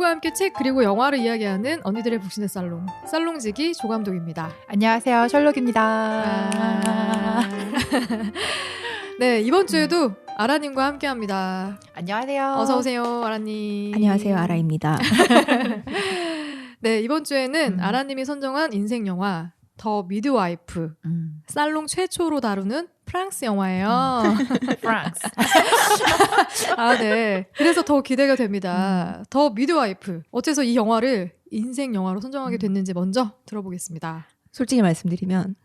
언니들과 함께 책 그리고 영화를 이야기하는 언니들의 북신의 살롱 살롱지기 조감독입니다. 안녕하세요, 셜록입니다. 네, 이번 주에도 아라님과 함께합니다. 안녕하세요. 어서 오세요, 아라님. 안녕하세요, 아라입니다. 네, 이번 주에는 아라님이 선정한 인생 영화 더 미드와이프, 살롱 최초로 다루는 프랑스 영화예요. 프랑스. 아, 네. 그래서 더 기대가 됩니다. 더 미드와이프. 어째서 이 영화를 인생 영화로 선정하게 됐는지 먼저 들어보겠습니다. 솔직히 말씀드리면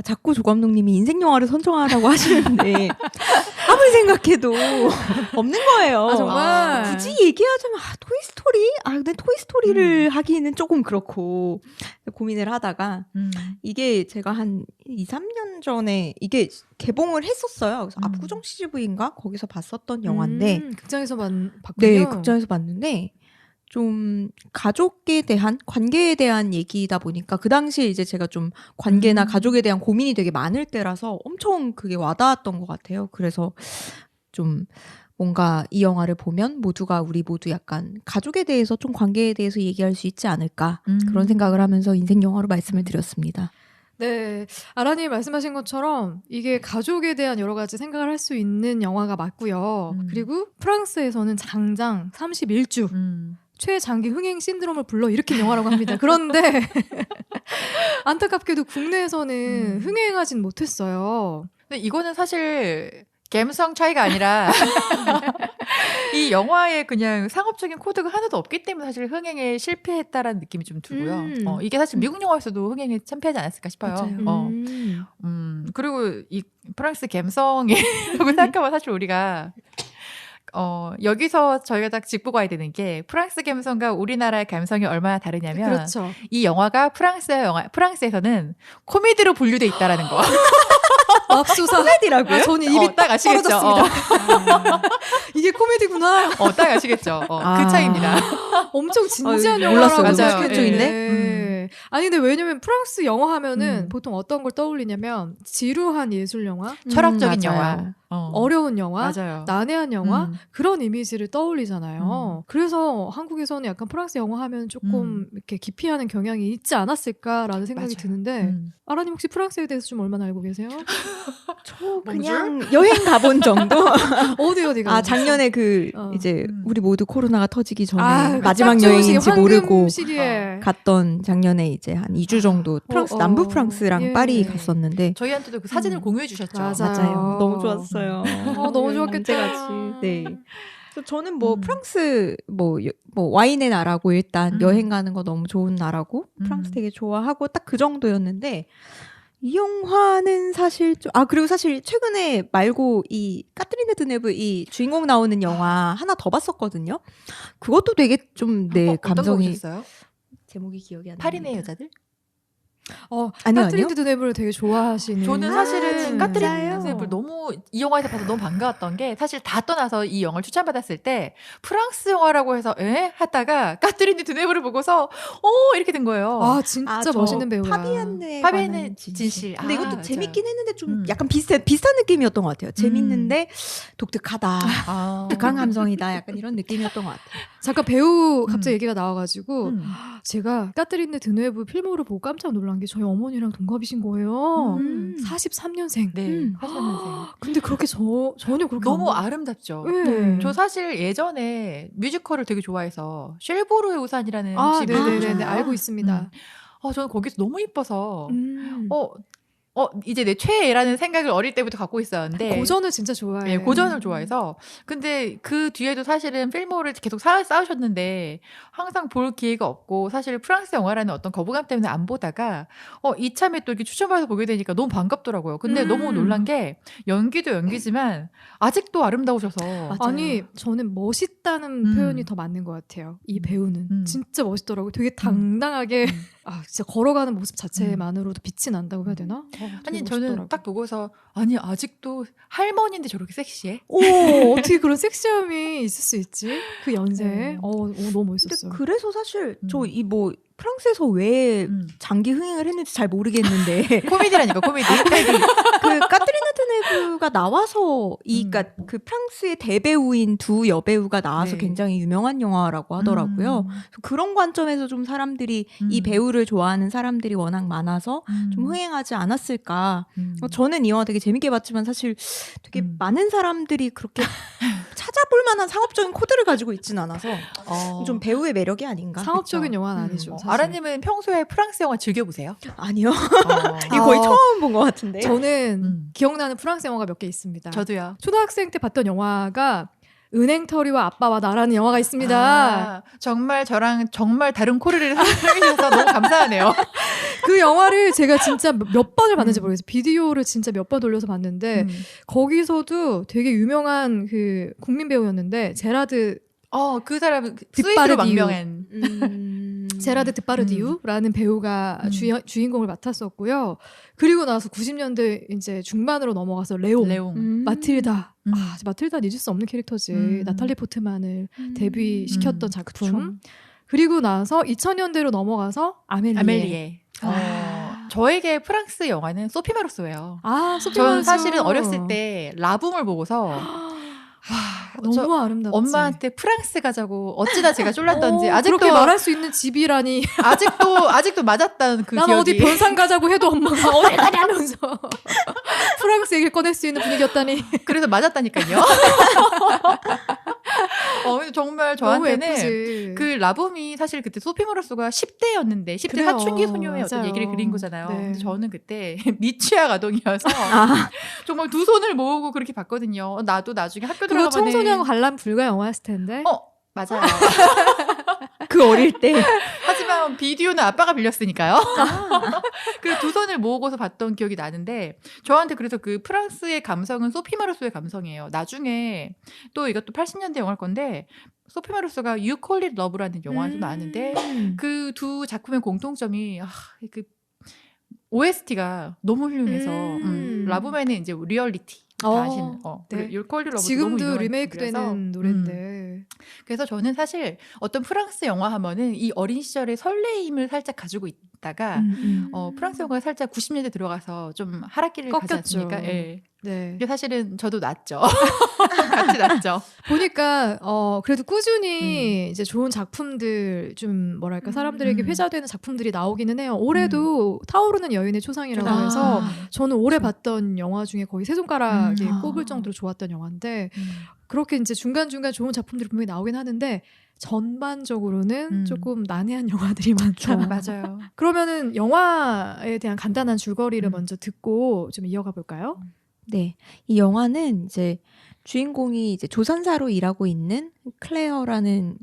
자꾸 조 감독님이 인생 영화를 선정하라고 하시는데 아무리 생각해도 없는 거예요. 아, 정말? 굳이 얘기하자면 토이스토리? 근데 토이스토리를 하기는 조금 그렇고 고민을 하다가 이게 제가 한 2, 3년 전에 이게 개봉을 했었어요. 그래서 압구정 CGV인가? 거기서 봤었던 영화인데 극장에서 봤군요. 네, 극장에서 봤는데 좀 가족에 대한 관계에 대한 얘기다 보니까 그 당시에 이제 제가 좀 관계나 가족에 대한 고민이 되게 많을 때라서 엄청 그게 와닿았던 것 같아요. 그래서 좀 뭔가 이 영화를 보면 우리 모두 약간 가족에 대해서 좀 관계에 대해서 얘기할 수 있지 않을까 그런 생각을 하면서 인생 영화로 말씀을 드렸습니다. 네, 아라님 말씀하신 것처럼 이게 가족에 대한 여러 가지 생각을 할 수 있는 영화가 맞고요. 그리고 프랑스에서는 장장 31주 최장기 흥행 신드롬을 불러일으킨 영화라고 합니다. 그런데 안타깝게도 국내에서는 흥행하진 못했어요. 근데 이거는 사실 감성 차이가 아니라 이 영화에 그냥 상업적인 코드가 하나도 없기 때문에 사실 흥행에 실패했다라는 느낌이 좀 들고요. 이게 사실 미국 영화에서도 흥행에 참패하지 않았을까 싶어요. 그리고 이 프랑스 감성이라고 생각하면 사실 우리가 여기서 저희가 딱 짚고 가야 되는 게 프랑스 감성과 우리나라의 감성이 얼마나 다르냐면 그렇죠. 이 영화가 프랑스에서는 코미디로 분류돼 있다라는 거. 맙소사. 코미디라고요? 저는 입이 딱 아시겠죠. 이게 코미디구나. 딱 아시겠죠. 그 차이입니다. 엄청 진지한 몰랐어요. 영화라고 맞아요. 생각했 쪽인데. 아니 근데 왜냐면 프랑스 영화 하면은 보통 어떤 걸 떠올리냐면 지루한 예술 영화, 철학적인 맞아요. 영화, 어려운 영화, 맞아요. 난해한 영화 그런 이미지를 떠올리잖아요. 그래서 한국에서는 약간 프랑스 영화 하면 조금 이렇게 기피하는 경향이 있지 않았을까라는 생각이 맞아요. 드는데 아라님 혹시 프랑스에 대해서 좀 얼마나 알고 계세요? 저 그냥 여행 가본 정도. 어디가? 작년에 이제 우리 모두 코로나가 터지기 전에 그 마지막 딱 좋은 여행인지 시기, 모르고 황금 시기에. 갔던 작년에 이제 한 2주 정도 프랑스 남부 프랑스랑 예. 파리 갔었는데 저희한테도 그 사진을 공유해 주셨죠. 맞아요. 너무 좋았어요. 너무 좋았겠다. 같이. 네. 그래서 저는 프랑스 와인의 나라고 일단 여행 가는 거 너무 좋은 나라고 프랑스 되게 좋아하고 딱 그 정도였는데 이 영화는 사실 그리고 사실 최근에 말고 이 까트리네 드네브 이 주인공 나오는 영화 하나 더 봤었거든요. 그것도 되게 좀 감성이 어떤 거 보셨어요? 제목이 기억이 안 나요. 파리네 여자들? 아니요. 까트리드 드네브를 되게 좋아하시는. 저는 사실은 까트리네 진짜요? 드네브를 너무 이 영화에서 봐서 너무 반가웠던 게 사실 다 떠나서 이 영화를 추천받았을 때 프랑스 영화라고 해서 하다가 까트리네 드네브를 보고서 이렇게 된 거예요. 진짜 멋있는 배우야. 파비안의 진실. 근데 이것도 맞아요. 재밌긴 했는데 좀 약간 비슷한 느낌이었던 것 같아요. 재밌는데 독특하다. 독특한 감성이다. 약간 이런 느낌이었던 것 같아요. 잠깐 배우 갑자기 얘기가 나와가지고 제가 까트리네 드네브 필모를 보고 깜짝 놀란 게 저희 어머니랑 동갑이신 거예요. 43년생. 네, 83년생. 근데 그렇게 전혀 그렇게 너무 아름답죠. 네. 저 사실 예전에 뮤지컬을 되게 좋아해서 쉘보르의 우산이라는 혹시 네네네 뮤지컬 알고 있습니다. 저는 거기서 너무 이뻐서 이제 내 최애라는 생각을 어릴 때부터 갖고 있었는데 고전을 진짜 좋아해요. 네, 고전을 좋아해서 근데 그 뒤에도 사실은 필모를 계속 싸우셨는데 항상 볼 기회가 없고 사실 프랑스 영화라는 어떤 거부감 때문에 안 보다가 이참에 또 이렇게 추천받아서 보게 되니까 너무 반갑더라고요. 근데 너무 놀란 게 연기도 연기지만 아직도 아름다우셔서 아니 저는 멋있다는 표현이 더 맞는 것 같아요. 이 배우는 진짜 멋있더라고요. 되게 당당하게 진짜 걸어가는 모습 자체만으로도 빛이 난다고 해야 되나? 아니 저는 딱 보고서 아직도 할머니인데 저렇게 섹시해? 어떻게 그런 섹시함이 있을 수 있지? 그 연세에 너무 멋있었어요. 근데 그래서 사실 저 프랑스에서 왜 장기 흥행을 했는지 잘 모르겠는데 코미디라니까 코미디. 그 까트리나 드네브가 나와서 그러니까 그 프랑스의 대배우인 두 여배우가 나와서 네. 굉장히 유명한 영화라고 하더라고요. 그런 관점에서 좀 사람들이 이 배우를 좋아하는 사람들이 워낙 많아서 좀 흥행하지 않았을까. 저는 이 영화 되게 재밌게 봤지만 사실 되게 많은 사람들이 그렇게 찾아볼 만한 상업적인 코드를 가지고 있진 않아서 좀 배우의 매력이 아닌가. 상업적인 그쵸? 영화는 아니죠. 사실. 아라님은 평소에 프랑스 영화 즐겨보세요? 아니요. 이거 거의 처음 본 것 같은데. 저는 기억나는 프랑스 영화가 몇 개 있습니다. 저도요. 초등학생 때 봤던 영화가 은행털이와 아빠와 나라는 영화가 있습니다. 아, 정말 저랑 정말 다른 코르를 사랑해주셔서 너무 감사하네요. 그 영화를 제가 진짜 몇 번을 봤는지 모르겠어요. 비디오를 진짜 몇 번 돌려서 봤는데 거기서도 되게 유명한 그 국민 배우였는데 제라드 그 사람은 뒷바르디유. 스위스로 망명한. 제라드 드파르디유라는 배우가 주인공을 맡았었고요. 그리고 나서 90년대 이제 중반으로 넘어가서 레옹. 마틸다. 마틸다는 잊을 수 없는 캐릭터지. 나탈리 포트만을 데뷔시켰던 작품. 그쵸. 그리고 나서 2000년대로 넘어가서 아멜리에. 저에게 프랑스 영화는 소피 마르소예요. 소피 저는 마르소. 사실은 어렸을 때 라붐을 보고서 너무 아름답지. 엄마한테 프랑스 가자고 어찌나 제가 쫄랐던지 아직도 그렇게 말할 수 있는 집이라니. 아직도 맞았다는 그 난 기억이. 어디 변상 가자고 해도 엄마가 어디 가냐면서 프랑스 얘기를 꺼낼 수 있는 분위기였다니. 그래서 맞았다니까요. 근데 정말 너무 저한테는 예쁘지. 그 라붐이 사실 그때 소피 마르소가 10대였는데 10대 그래요. 사춘기 소녀의 어떤 맞아요. 얘기를 그린 거잖아요. 네. 근데 저는 그때 미취학 아동이어서 정말 두 손을 모으고 그렇게 봤거든요. 나도 나중에 학교 그거 들어가면 청소년 관람 불가 영화였을 텐데. 맞아요. 그 어릴 때. 하지만 비디오는 아빠가 빌렸으니까요. 그 두 손을 모으고서 봤던 기억이 나는데 저한테 그래서 그 프랑스의 감성은 소피 마르소의 감성이에요. 나중에 또 이것도 80년대 영화일 건데 소피 마르소가 You Call It Love라는 영화도 나왔는데 그 두 작품의 공통점이 그 OST가 너무 훌륭해서 라붐에는 이제 리얼리티 다 아시는 네. You Call It Love도 너무 지금도 유명한 리메이크되는 곡이라서. 노래인데. 그래서 저는 사실 어떤 프랑스 영화 하면은 이 어린 시절의 설레임을 살짝 가지고 있다가 프랑스 영화가 살짝 90년대 들어가서 좀 하락기를 가지 꺾였죠. 않습니까? 예. 네. 이게 사실은 저도 났죠. 같이 났죠. 보니까 그래도 꾸준히 이제 좋은 작품들 좀 뭐랄까 사람들에게 회자되는 작품들이 나오기는 해요. 올해도 타오르는 여인의 초상이라고 해서 저는 올해 봤던 영화 중에 거의 세 손가락에 꼽을 정도로 좋았던 영화인데 그렇게 이제 중간중간 좋은 작품들이 분명히 나오긴 하는데 전반적으로는 조금 난해한 영화들이 많죠. 맞아요. 그러면은 영화에 대한 간단한 줄거리를 먼저 듣고 좀 이어가 볼까요? 네. 이 영화는 이제 주인공이 이제 조선사로 일하고 있는 클레어라는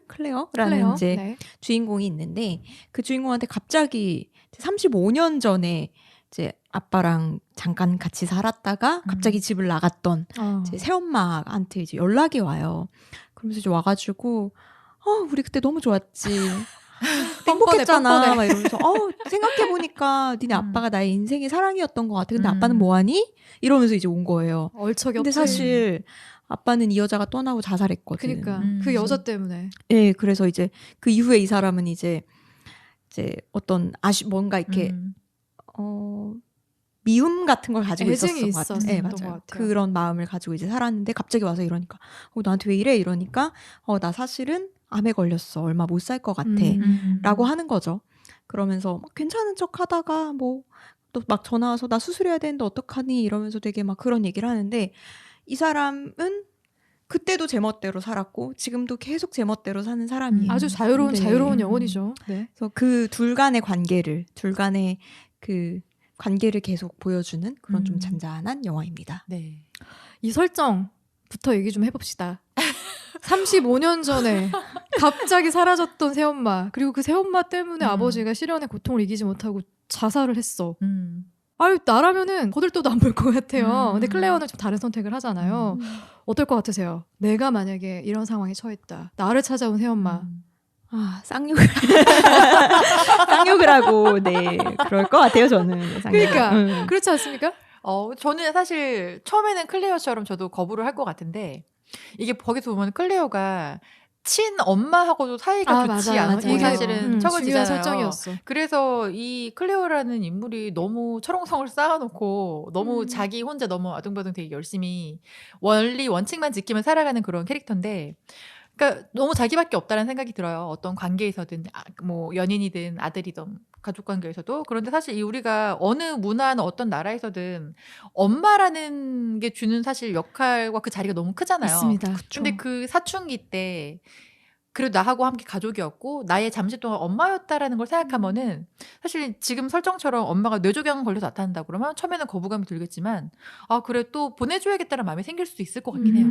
클레어라는 이제 네. 주인공이 있는데 그 주인공한테 갑자기 35년 전에 이제 아빠랑 잠깐 같이 살았다가 갑자기 집을 나갔던 제 새엄마한테 이제 연락이 와요. 그러면서 이제 와가지고 우리 그때 너무 좋았지. 행복했잖아. 뻔뻔해. 막 이러면서 생각해보니까 니네 아빠가 나의 인생의 사랑이었던 것 같아. 근데 아빠는 뭐하니? 이러면서 이제 온 거예요. 얼척이 근데 없지. 사실 아빠는 이 여자가 떠나고 자살했거든. 그러니까 그 여자 때문에. 네, 그래서 이제 그 이후에 이 사람은 이제 어떤 뭔가 이렇게 미움 같은 걸 가지고 애증이 있었던 것 있었던 같아요. 것 맞아요. 같아요. 그런 마음을 가지고 이제 살았는데 갑자기 와서 이러니까 나한테 왜 이래? 이러니까 나 사실은 암에 걸렸어. 얼마 못 살 것 같아. 라고 하는 거죠. 그러면서 막 괜찮은 척 하다가 또 막 전화 와서 나 수술해야 되는데 어떡하니? 이러면서 되게 막 그런 얘기를 하는데 이 사람은 그때도 제멋대로 살았고 지금도 계속 제멋대로 사는 사람이에요. 아주 자유로운 영혼이죠. 네. 그래서 그 둘 간의 그 관계를 계속 보여주는 그런 좀 잔잔한 영화입니다. 네. 이 설정부터 얘기 좀 해봅시다. 35년 전에 갑자기 사라졌던 새엄마, 그리고 그 새엄마 때문에 아버지가 실연의 고통을 이기지 못하고 자살을 했어. 아유, 나라면은 거들떠도 안 볼 것 같아요. 근데 클레어는 좀 다른 선택을 하잖아요. 어떨 것 같으세요? 내가 만약에 이런 상황에 처했다. 나를 찾아온 새엄마. 쌍욕을 하고 네 그럴 것 같아요 저는. 그러니까 그렇지 않습니까? 저는 사실 처음에는 클레어처럼 저도 거부를 할 것 같은데 이게 거기서 보면 클레어가 친엄마하고도 사이가 좋지 맞아요. 않고 이게 사실은 처거지잖아요. 중요한 설정이었어. 그래서 이 클레오라는 인물이 너무 철옹성을 쌓아놓고 너무 음. 자기 혼자 너무 아둥바둥 되게 열심히 원리 원칙만 지키며 살아가는 그런 캐릭터인데 그러니까 너무 자기밖에 없다는 생각이 들어요. 어떤 관계에서든 뭐 연인이든 아들이든 가족 관계에서도. 그런데 사실 이 우리가 어느 문화나 어떤 나라에서든 엄마라는 게 주는 사실 역할과 그 자리가 너무 크잖아요. 맞습니다. 근데 그 사춘기 때 그래도 나하고 함께 가족이었고 나의 잠시 동안 엄마였다라는 걸 생각하면은 사실 지금 설정처럼 엄마가 뇌종양 걸려서 나타난다 그러면 처음에는 거부감이 들겠지만 그래 또 보내줘야겠다는 마음이 생길 수도 있을 것 같긴 해요.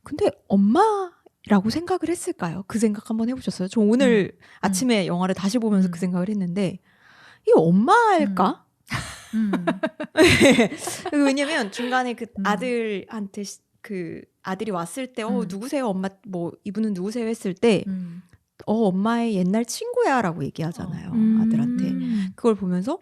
근데 엄마라고 생각을 했을까요? 그 생각 한번 해보셨어요? 저 오늘 아침에 영화를 다시 보면서 그 생각을 했는데 이 엄마일까? 왜냐면 중간에 그 아들한테 그 아들이 왔을 때 누구세요 엄마 뭐 이분은 누구세요 했을 때 엄마의 옛날 친구야라고 얘기하잖아요. 아들한테. 그걸 보면서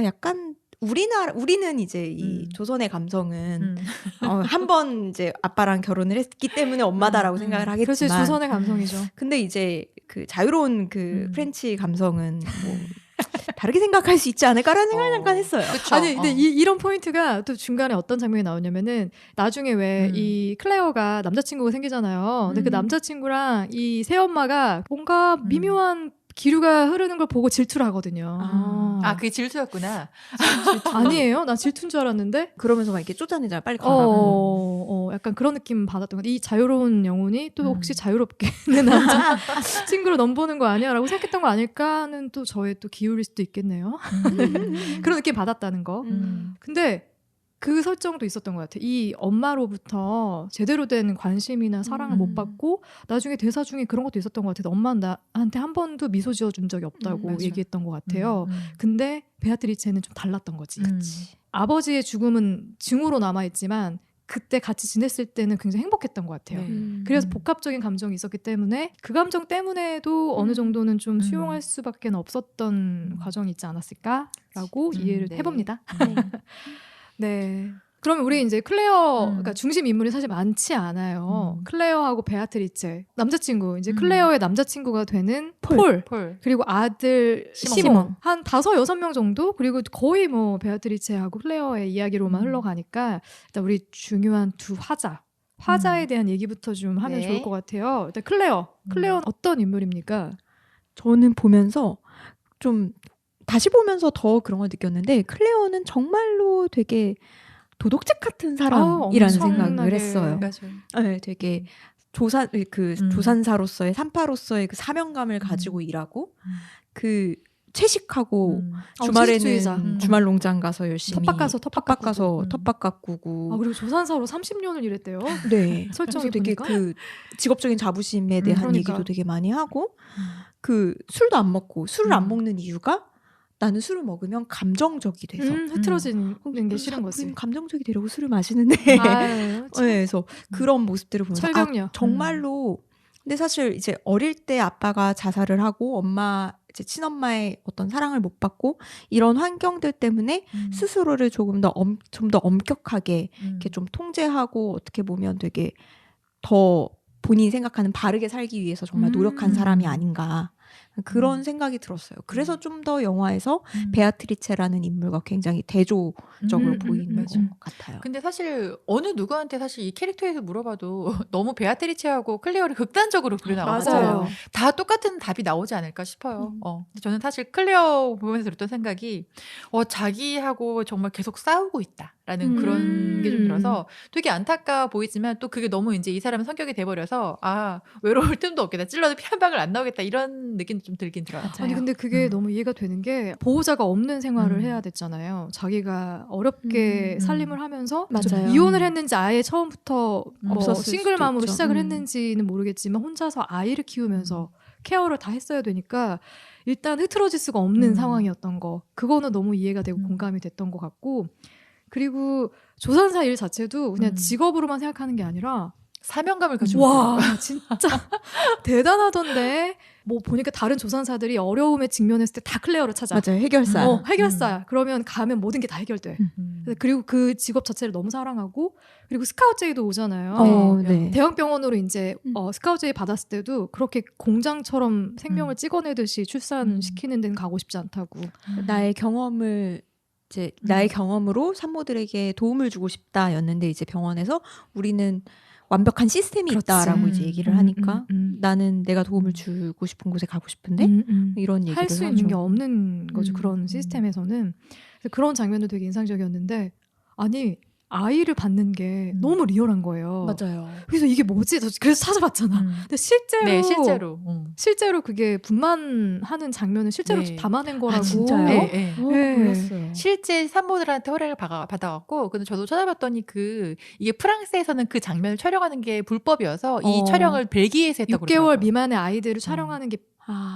약간 우리는 이제 이 조선의 감성은 한 번 이제 아빠랑 결혼을 했기 때문에 엄마다라고 생각을 하겠지만 그렇지, 조선의 감성이죠. 근데 이제 그 자유로운 그 프렌치 감성은 뭐 다르게 생각할 수 있지 않을까라는 생각을 잠깐 했어요. 그쵸? 아니 근데 이런 포인트가 또 중간에 어떤 장면이 나오냐면은 나중에 왜 이 클레어가 남자친구가 생기잖아요. 근데 그 남자친구랑 이 새엄마가 뭔가 미묘한 기류가 흐르는 걸 보고 질투를 하거든요. 그게 질투였구나. 아니에요? 나 질투인 줄 알았는데. 그러면서 막 이렇게 쫓아내잖아. 빨리 가라. 약간 그런 느낌 받았던 것 같아요. 이 자유로운 영혼이 또 혹시 자유롭게 내 남자 친구를 넘보는 거 아니야? 라고 생각했던 거 아닐까 하는 또 저의 또 기울일 수도 있겠네요. 그런 느낌 받았다는 거. 근데 그 설정도 있었던 것 같아요. 이 엄마로부터 제대로 된 관심이나 사랑을 못 받고 나중에 대사 중에 그런 것도 있었던 것 같아요. 엄마는 나한테 한 번도 미소 지어준 적이 없다고 얘기했던 것 같아요. 근데 베아트리체는 좀 달랐던 거지. 아버지의 죽음은 증오로 남아있지만 그때 같이 지냈을 때는 굉장히 행복했던 것 같아요. 그래서 복합적인 감정이 있었기 때문에 그 감정 때문에도 어느 정도는 좀 수용할 수밖에 없었던 과정이 있지 않았을까라고 이해를 해봅니다. 네. 그러면 우리 이제 클레어, 그러니까 중심 인물이 사실 많지 않아요. 클레어하고 베아트리체, 남자친구, 이제 클레어의 남자친구가 되는 폴. 그리고 아들 시몬. 한 5-6명 정도? 그리고 거의 뭐 베아트리체하고 클레어의 이야기로만 흘러가니까 일단 우리 중요한 두 화자에 대한 얘기부터 좀 하면 좋을 것 같아요. 일단 클레어는 어떤 인물입니까? 저는 보면서 좀 다시 보면서 더 그런 걸 느꼈는데 클레어는 정말로 되게 도덕책 같은 사람이라는 생각을 했어요. 네, 되게 조산사로서의 산파로서의 그 사명감을 가지고 일하고 그 채식하고 주말에는 주말 농장 가서 열심히 텃밭 가서 텃밭 가꾸고 그리고 조산사로 30년을 일했대요. 네, 설정이 되게 보니까? 그 직업적인 자부심에 대한 얘기도 되게 많이 하고 그 술도 안 먹고 술을 안 먹는 이유가 나는 술을 먹으면 감정적이 돼서 흐트러지는 게 싫은 거지. 우리는 감정적이 되려고 술을 마시는데 네, 그래서 그런 모습들을 보면서 정말로 근데 사실 이제 어릴 때 아빠가 자살을 하고 엄마 이제 친엄마의 어떤 사랑을 못 받고 이런 환경들 때문에 스스로를 좀 더 엄격하게 이렇게 좀 통제하고 어떻게 보면 되게 더 본인이 생각하는 바르게 살기 위해서 정말 노력한 사람이 아닌가 그런 생각이 들었어요. 그래서 좀 더 영화에서 베아트리체라는 인물과 굉장히 대조적으로 보이는 것 같아요. 근데 사실 어느 누구한테 사실 이 캐릭터에서 물어봐도 너무 베아트리체하고 클레어를 극단적으로 그려나와서 다 똑같은 답이 나오지 않을까 싶어요. 저는 사실 클레어 보면서 들었던 생각이 자기하고 정말 계속 싸우고 있다라는 그런 게 좀 들어서 되게 안타까워 보이지만 또 그게 너무 이제 이 사람의 성격이 돼버려서 외로울 틈도 없겠다. 찔러도 피 한 방울 안 나오겠다. 이런 느낌도 좀 들긴 들어요. 아니 근데 그게 너무 이해가 되는 게 보호자가 없는 생활을 해야 됐잖아요. 자기가 어렵게 살림을 하면서 이혼을 했는지 아예 처음부터 싱글맘으로 시작을 했는지는 모르겠지만 혼자서 아이를 키우면서 케어를 다 했어야 되니까 일단 흐트러질 수가 없는 상황이었던 거. 그거는 너무 이해가 되고 공감이 됐던 것 같고 그리고 조산사 일 자체도 그냥 직업으로만 생각하는 게 아니라 사명감을 가지고 와 진짜 대단하던데 뭐 보니까 다른 조산사들이 어려움에 직면했을 때 다 클레어를 찾아. 맞아요. 해결사야. 해결사야. 그러면 가면 모든 게 다 해결돼. 그리고 그 직업 자체를 너무 사랑하고 그리고 스카우트제이도 오잖아요. 네. 대형병원으로 이제 스카우트제이 받았을 때도 그렇게 공장처럼 생명을 찍어내듯이 출산시키는 데는 가고 싶지 않다고. 나의 경험을 이제 나의 경험으로 산모들에게 도움을 주고 싶다였는데 이제 병원에서 우리는 완벽한 시스템이 그렇지. 있다라고 이제 얘기를 하니까 나는 내가 도움을 주고 싶은 곳에 가고 싶은데 이런 얘기를 할 수 하죠. 있는 게 없는 거죠. 그런 시스템에서는. 그래서 그런 장면도 되게 인상적이었는데 아니 아이를 받는 게 너무 리얼한 거예요. 맞아요. 그래서 이게 뭐지? 그래서 찾아봤잖아. 근데 실제로 네, 실제로 그게 분만하는 장면을 실제로 네. 담아낸 거라고. 진짜요? 네. 네. 몰랐어요. 실제 산모들한테 허락을 받아갖고 근데 저도 찾아봤더니 이게 프랑스에서는 그 장면을 촬영하는 게 불법이어서 이 촬영을 벨기에에서 했다고 6개월 그러더라고요. 미만의 아이들을 촬영하는 게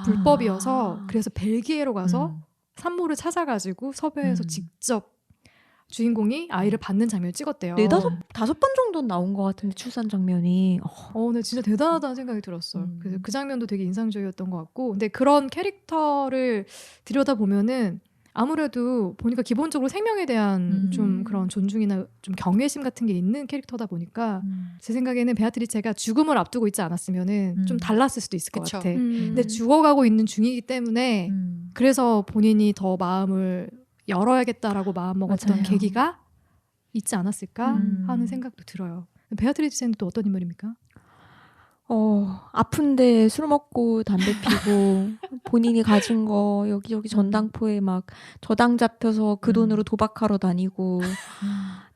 불법이어서 그래서 벨기에로 가서 산모를 찾아가지고 섭외해서 직접 주인공이 아이를 받는 장면을 찍었대요. 4-5번 정도는 나온 것 같은데 출산 장면이. 네, 진짜 대단하다는 생각이 들었어요. 그래서 그 장면도 되게 인상적이었던 것 같고, 근데 그런 캐릭터를 들여다 보면은 아무래도 보니까 기본적으로 생명에 대한 좀 그런 존중이나 좀 경외심 같은 게 있는 캐릭터다 보니까 제 생각에는 베아트리체가 죽음을 앞두고 있지 않았으면은 좀 달랐을 수도 있을 것 그쵸. 같아. 근데 죽어가고 있는 중이기 때문에 그래서 본인이 더 마음을 열어야겠다라고 마음먹었던 맞아요. 계기가 있지 않았을까 하는 생각도 들어요. 베아트리체는 또 어떤 인물입니까? 아픈데 술 먹고 담배 피고 본인이 가진 거 여기저기 전당포에 막 저당 잡혀서 그 돈으로 도박하러 다니고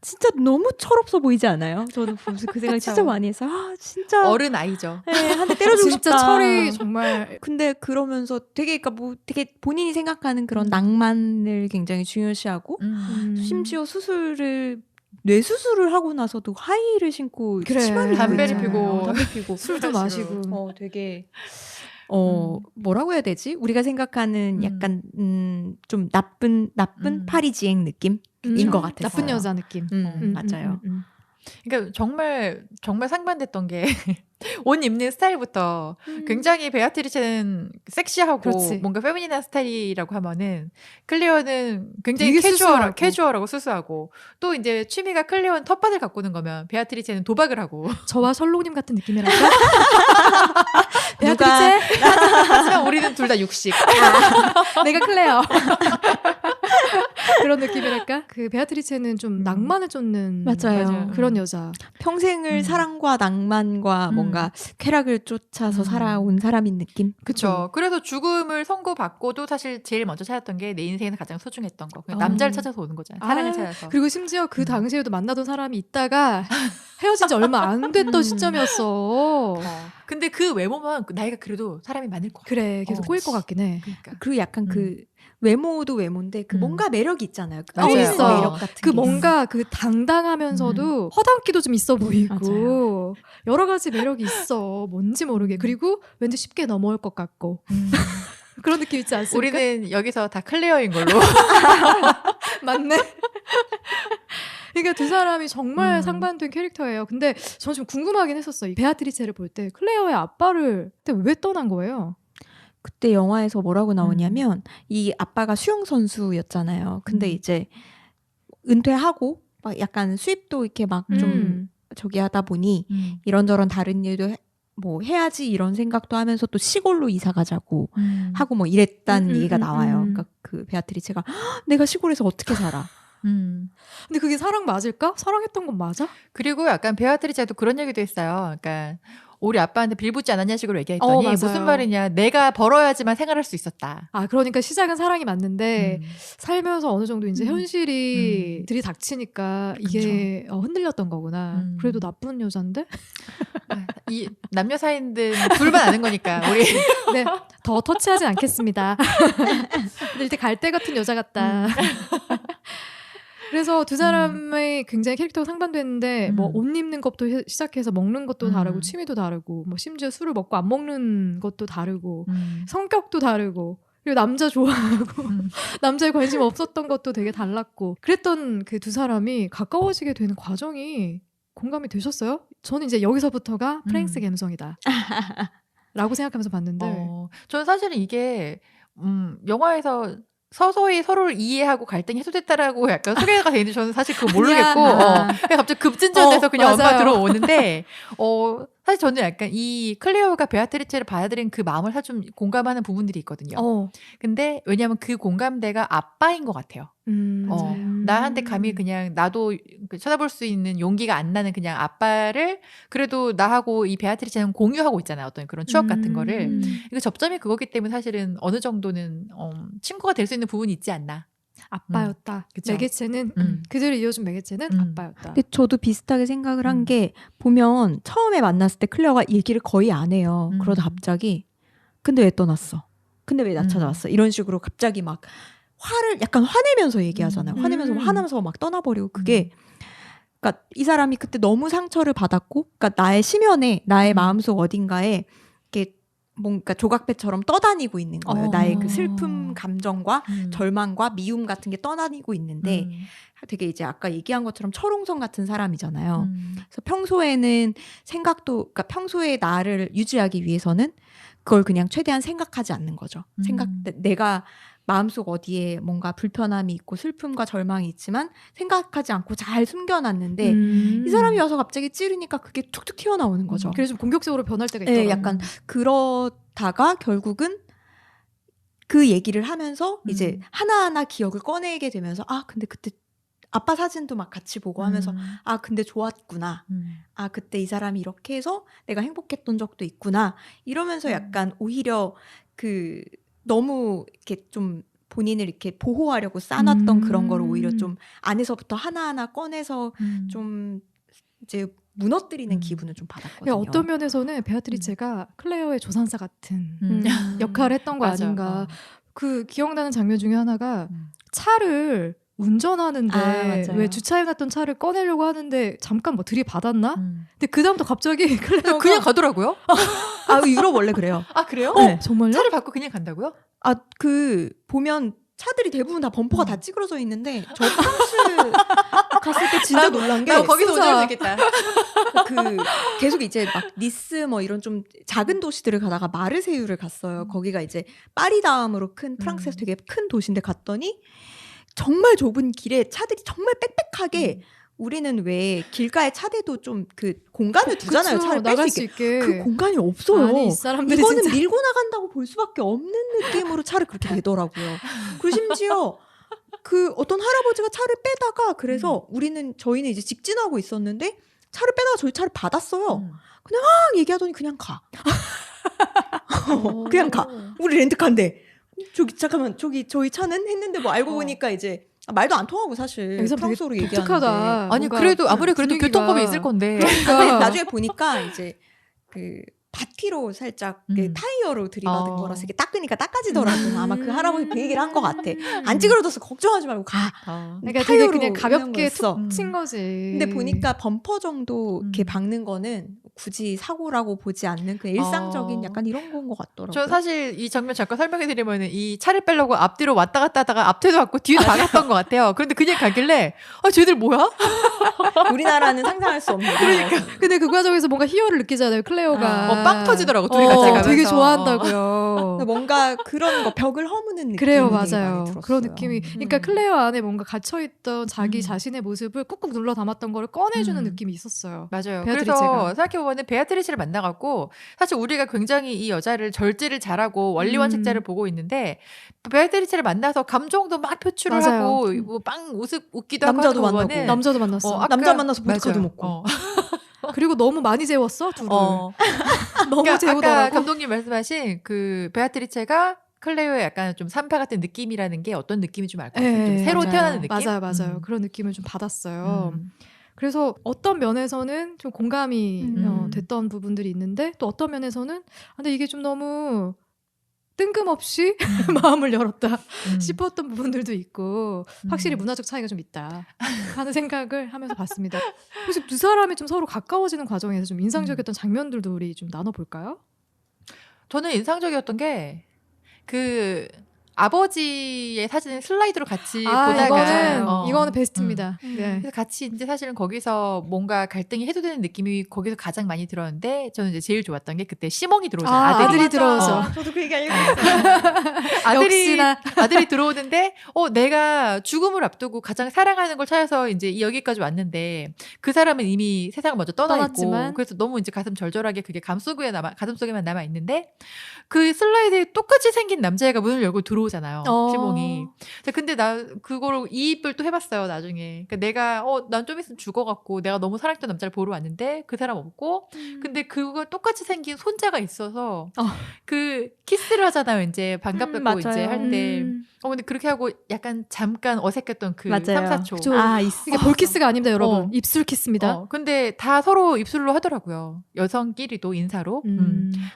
진짜 너무 철없어 보이지 않아요? 저는 보면서 그 생각 진짜 많이 해서 진짜 어른 아이죠. 한 대 때려주고 진짜 싶다. 철이 정말. 근데 그러면서 되게 그러니까 뭐 되게 본인이 생각하는 그런 낭만을 굉장히 중요시하고 심지어 뇌수술을 하고 나서도 하이힐을 신고 그래. 치마를 담배를 입고 피고. 담배 피고 술도 마시고. 되게 뭐라고 해야 되지? 우리가 생각하는 약간 좀 나쁜 파리지앵 느낌인 것 같았어요. 나쁜 여자 느낌. 맞아요. 그러니까 정말 상반됐던 게 옷 입는 스타일부터 굉장히 베아트리체는 섹시하고 그렇지. 뭔가 페미닌한 스타일이라고 하면은 클레어는 굉장히 되게 수수하고. 캐주얼하고 수수하고 또 이제 취미가 클레어는 텃밭을 가꾸는 거면 베아트리체는 도박을 하고 저와 셜록님 같은 느낌이랄까? 누가 베아트리체? 하지만 우리는 둘 다 육식. 내가 클레어. 그런 느낌이랄까? 그 베아트리체는 좀 낭만을 쫓는 맞아요. 그런 여자. 평생을 사랑과 낭만과 뭔가 쾌락을 쫓아서 살아온 사람인 느낌. 그렇죠. 그래서 죽음을 선고받고도 사실 제일 먼저 찾았던 게 내 인생에서 가장 소중했던 거. 그냥 남자를 찾아서 오는 거잖아요. 사랑을 찾아서. 그리고 심지어 그 당시에도 만나던 사람이 있다가 헤어진 지 얼마 안 됐던 시점이었어. 근데 그 외모만 나이가 그래도 사람이 많을 것 같아. 그래, 계속 꼬일 것 같긴 해. 그러니까. 그리고 약간 그 외모도 외모인데 그 뭔가 매력이 있잖아요. 그 맞아요. 있는 있어. 매력 같은 그 게 뭔가 그 당당하면서도 허당기도 좀 있어 보이고 여러 가지 매력이 있어. 뭔지 모르게. 그리고 왠지 쉽게 넘어올 것 같고 그런 느낌 있지 않습니까? 우리는 여기서 다 클레어인 걸로. 맞네. 그러니까 두 사람이 정말 상반된 캐릭터예요. 근데 저는 좀 궁금하긴 했었어. 이 베아트리체를 볼 때 클레어의 아빠를 그때 왜 떠난 거예요? 그때 영화에서 뭐라고 나오냐면 이 아빠가 수영 선수였잖아요. 근데 이제 은퇴하고 막 약간 수입도 이렇게 막 좀 저기 하다 보니 이런저런 다른 일도 뭐 해야지 이런 생각도 하면서 또 시골로 이사 가자고 하고 뭐 이랬다는 얘기가 나와요. 그러니까 그 베아트리체가 내가 시골에서 어떻게 살아? 근데 그게 사랑 맞을까? 사랑했던 건 맞아? 그리고 약간 베아트리체도 그런 얘기도 했어요. 그러니까 우리 아빠한테 빌붙지 않았냐 식으로 얘기했더니 맞아요. 무슨 말이냐. 내가 벌어야지만 생활할 수 있었다. 그러니까 시작은 사랑이 맞는데 살면서 어느 정도 이제 현실이 들이닥치니까 이게 흔들렸던 거구나. 그래도 나쁜 여잔데? 이 남녀 사이인데 둘만 아는 거니까 우리 네, 더 터치하진 않겠습니다. 근데 일단 갈대 같은 여자 같다. 그래서 두 사람의 굉장히 캐릭터가 상반됐는데 뭐 옷 입는 것도 시작해서 먹는 것도 다르고 취미도 다르고 뭐 심지어 술을 먹고 안 먹는 것도 다르고 성격도 다르고 그리고 남자 좋아하고 남자에 관심 없었던 것도 되게 달랐고 그랬던 그 두 사람이 가까워지게 되는 과정이 공감이 되셨어요? 저는 이제 여기서부터가 프랑스 감성이다 라고 생각하면서 봤는데 저는 사실은 이게 영화에서 서서히 서로를 이해하고 갈등이 해소됐다라고 약간 소개가 되는데 저는 사실 그거 모르겠고 그냥 갑자기 급진전돼서 그냥 엄마 맞아요. 들어오는데 사실 저는 약간 이 클레오가 베아트리체를 받아들인 그 마음을 사실 좀 공감하는 부분들이 있거든요. 근데 왜냐하면 그 공감대가 아빠인 것 같아요. 맞아요. 나한테 감히 그냥 나도 쳐다볼 수 있는 용기가 안 나는 그냥 아빠를 그래도 나하고 이 베아트리체는 공유하고 있잖아요. 어떤 그런 추억 같은 거를. 이거 접점이 그거기 때문에 사실은 어느 정도는 친구가 될 수 있는 부분이 있지 않나. 아빠였다. 그쵸. 매개체는 그들을 이어준 매개체는 아빠였다. 근데 저도 비슷하게 생각을 한 게 보면 처음에 만났을 때 클레어가 얘기를 거의 안 해요. 그러다 갑자기 근데 왜 떠났어? 근데 왜 나 찾아왔어? 이런 식으로 갑자기 막 화를 약간 화내면서 얘기하잖아요. 화내면서 화나면서 막 떠나버리고 그게 그러니까 이 사람이 그때 너무 상처를 받았고 그러니까 나의 심연에 나의 마음속 어딘가에 이렇게 뭔가 조각배처럼 떠다니고 있는 거예요. 나의 그 슬픔 감정과 절망과 미움 같은 게 떠다니고 있는데 되게 이제 아까 얘기한 것처럼 철옹성 같은 사람이잖아요. 그래서 평소에는 생각도 그러니까 평소에 나를 유지하기 위해서는 그걸 그냥 최대한 생각하지 않는 거죠. 내가 마음속 어디에 뭔가 불편함이 있고 슬픔과 절망이 있지만 생각하지 않고 잘 숨겨놨는데 이 사람이 와서 갑자기 찌르니까 그게 툭툭 튀어나오는 거죠. 그래서 좀 공격적으로 변할 때가 있더라고요. 네, 약간 그러다가 결국은 그 얘기를 하면서 이제 하나하나 기억을 꺼내게 되면서 아 근데 그때 아빠 사진도 막 같이 보고 하면서 아 근데 좋았구나. 아 그때 이 사람이 이렇게 해서 내가 행복했던 적도 있구나. 이러면서 약간 오히려 그 너무 이렇게 좀 본인을 이렇게 보호하려고 쌓아놨던 그런 거를 오히려 좀 안에서부터 하나하나 꺼내서 좀 이제 무너뜨리는 기분을 좀 받았거든요. 어떤 면에서는 베아트리체가 클레어의 조산사 같은 역할을 했던 거 맞아. 아닌가. 그 기억나는 장면 중에 하나가 차를 운전하는데 왜 주차해 놨던 차를 꺼내려고 하는데 잠깐 뭐 들이받았나? 근데 그 다음부터 갑자기 클레어가 그냥 가더라고요. 유럽 원래 그래요. 아 그래요? 네. 정말요? 차를 받고 그냥 간다고요? 그 보면 차들이 대부분 다 범퍼가 다 찌그러져 있는데 저 프랑스 갔을 때 진짜 놀란 게 거기서 진짜 운전할 수 있겠다. 그 계속 이제 막 니스 뭐 이런 좀 작은 도시들을 가다가 마르세유를 갔어요. 거기가 이제 파리 다음으로 큰 프랑스에서 되게 큰 도시인데 갔더니 정말 좁은 길에 차들이 정말 빽빽하게 우리는 왜 길가에 차 대도 좀 그 공간을 두잖아요. 그쵸, 차를 뺄 나갈 수 수 있게. 있게. 그 공간이 없어요. 아니, 이 사람들이 이거는 진짜. 밀고 나간다고 볼 수밖에 없는 느낌으로 차를 그렇게 대더라고요. 그리고 심지어 그 어떤 할아버지가 차를 빼다가 그래서 저희는 이제 직진하고 있었는데 차를 빼다가 저희 차를 받았어요. 그냥 막 얘기하더니 그냥 가. 그냥 가. 우리 렌트카인데 잠깐만 저희 차는 했는데 뭐 알고 보니까 이제 말도 안 통하고 사실 여기서 프랑스어로 되게 얘기하는데 독특하다. 아니 뭔가 그래도 아무리 그래도 분위기가. 교통법이 있을 건데. 근데 나중에 보니까 이제 그 바퀴로 살짝 그 타이어로 들이받은 거라서 이게 닦으니까 닦아지더라고요. 아마 그 할아버지 그 얘기를 한 것 같아. 안 찌그러져서 걱정하지 말고 가. 그러니까 되게 타이어로 그냥 가볍게 거였어. 툭 친 거지. 근데 보니까 범퍼 정도 이렇게 박는 거는 굳이 사고라고 보지 않는 그 일상적인 약간 이런 건 것 같더라고요. 저 사실 이 장면 잠깐 설명해드리면은 이 차를 빼려고 앞뒤로 왔다 갔다 하다가 앞뒤도 왔고 뒤도 박았던 것 같아요. 그런데 그냥 가길래 쟤들 뭐야? 우리나라는 상상할 수 없는. 그러니까. 근데 그 과정에서 뭔가 희열을 느끼잖아요. 클레오가. 빵 터지더라고 둘이 같이 가면서. 되게 좋아한다고요. 뭔가 그런 거 벽을 허무는 느낌이 그래요, 되게 많이 맞아요. 들었어요. 그런 느낌이. 그러니까 클레어 안에 뭔가 갇혀있던 자기 자신의 모습을 꾹꾹 눌러 담았던 거를 꺼내주는 느낌이 있었어요. 맞아요. 베아트리체가. 그래서 생각해보면 베아트리체를 만나갖고 사실 우리가 굉장히 이 여자를 절제를 잘하고 원리원칙자를 보고 있는데 베아트리체를 만나서 감정도 막 표출을 맞아요. 하고 뭐 빵 웃기도 남자도 하고 만나고. 남자도 만났어. 아까- 남자 만나서 보드카도 맞아요. 먹고. 그리고 너무 많이 재웠어, 둘을. 너무 너무 재우더라고. 아까 감독님 말씀하신 그 베아트리체가 클레오의 약간 좀 산파 같은 느낌이라는 게 어떤 느낌이 좀 알 것 같아요. 좀 새로 맞아요. 태어나는 느낌? 맞아요. 그런 느낌을 좀 받았어요. 그래서 어떤 면에서는 좀 공감이 됐던 부분들이 있는데 또 어떤 면에서는 근데 이게 좀 너무 뜬금없이 마음을 열었다 싶었던 부분들도 있고 확실히 문화적 차이가 좀 있다 하는 생각을 하면서 봤습니다. 혹시 두 사람이 좀 서로 가까워지는 과정에서 좀 인상적이었던 장면들도 우리 좀 나눠볼까요? 저는 인상적이었던 게 아버지의 사진을 슬라이드로 같이 보다가 이거는 베스트입니다. 네. 그래서 같이 이제 사실은 거기서 뭔가 갈등이 해소되는 느낌이 거기서 가장 많이 들었는데 저는 이제 제일 좋았던 게 그때 시몽이 들어오잖아요. 아들이 들어오죠. 저도 그 얘기 알고 있어요. 아들이 들어오는데 내가 죽음을 앞두고 가장 사랑하는 걸 찾아서 이제 여기까지 왔는데 그 사람은 이미 세상을 먼저 떠났지만 그래서 너무 이제 가슴 절절하게 그게 가슴 속에만 남아 있는데 그 슬라이드에 똑같이 생긴 남자애가 문을 열고 들어오잖아요. 시몽이. 근데 나 그거를 이입을 또 해봤어요. 나중에. 그러니까 내가 난 좀 있으면 죽어갖고 내가 너무 사랑했던 남자를 보러 왔는데 그 사람 없고 근데 그거 똑같이 생긴 손자가 있어서 그 키스를 하잖아요. 이제 반갑다고 이제 할 때. 근데 그렇게 하고 약간 잠깐 어색했던 그 3, 4초. 이게 볼키스가 아닙니다, 여러분. 입술 키스입니다. 근데 다 서로 입술로 하더라고요. 여성끼리도 인사로.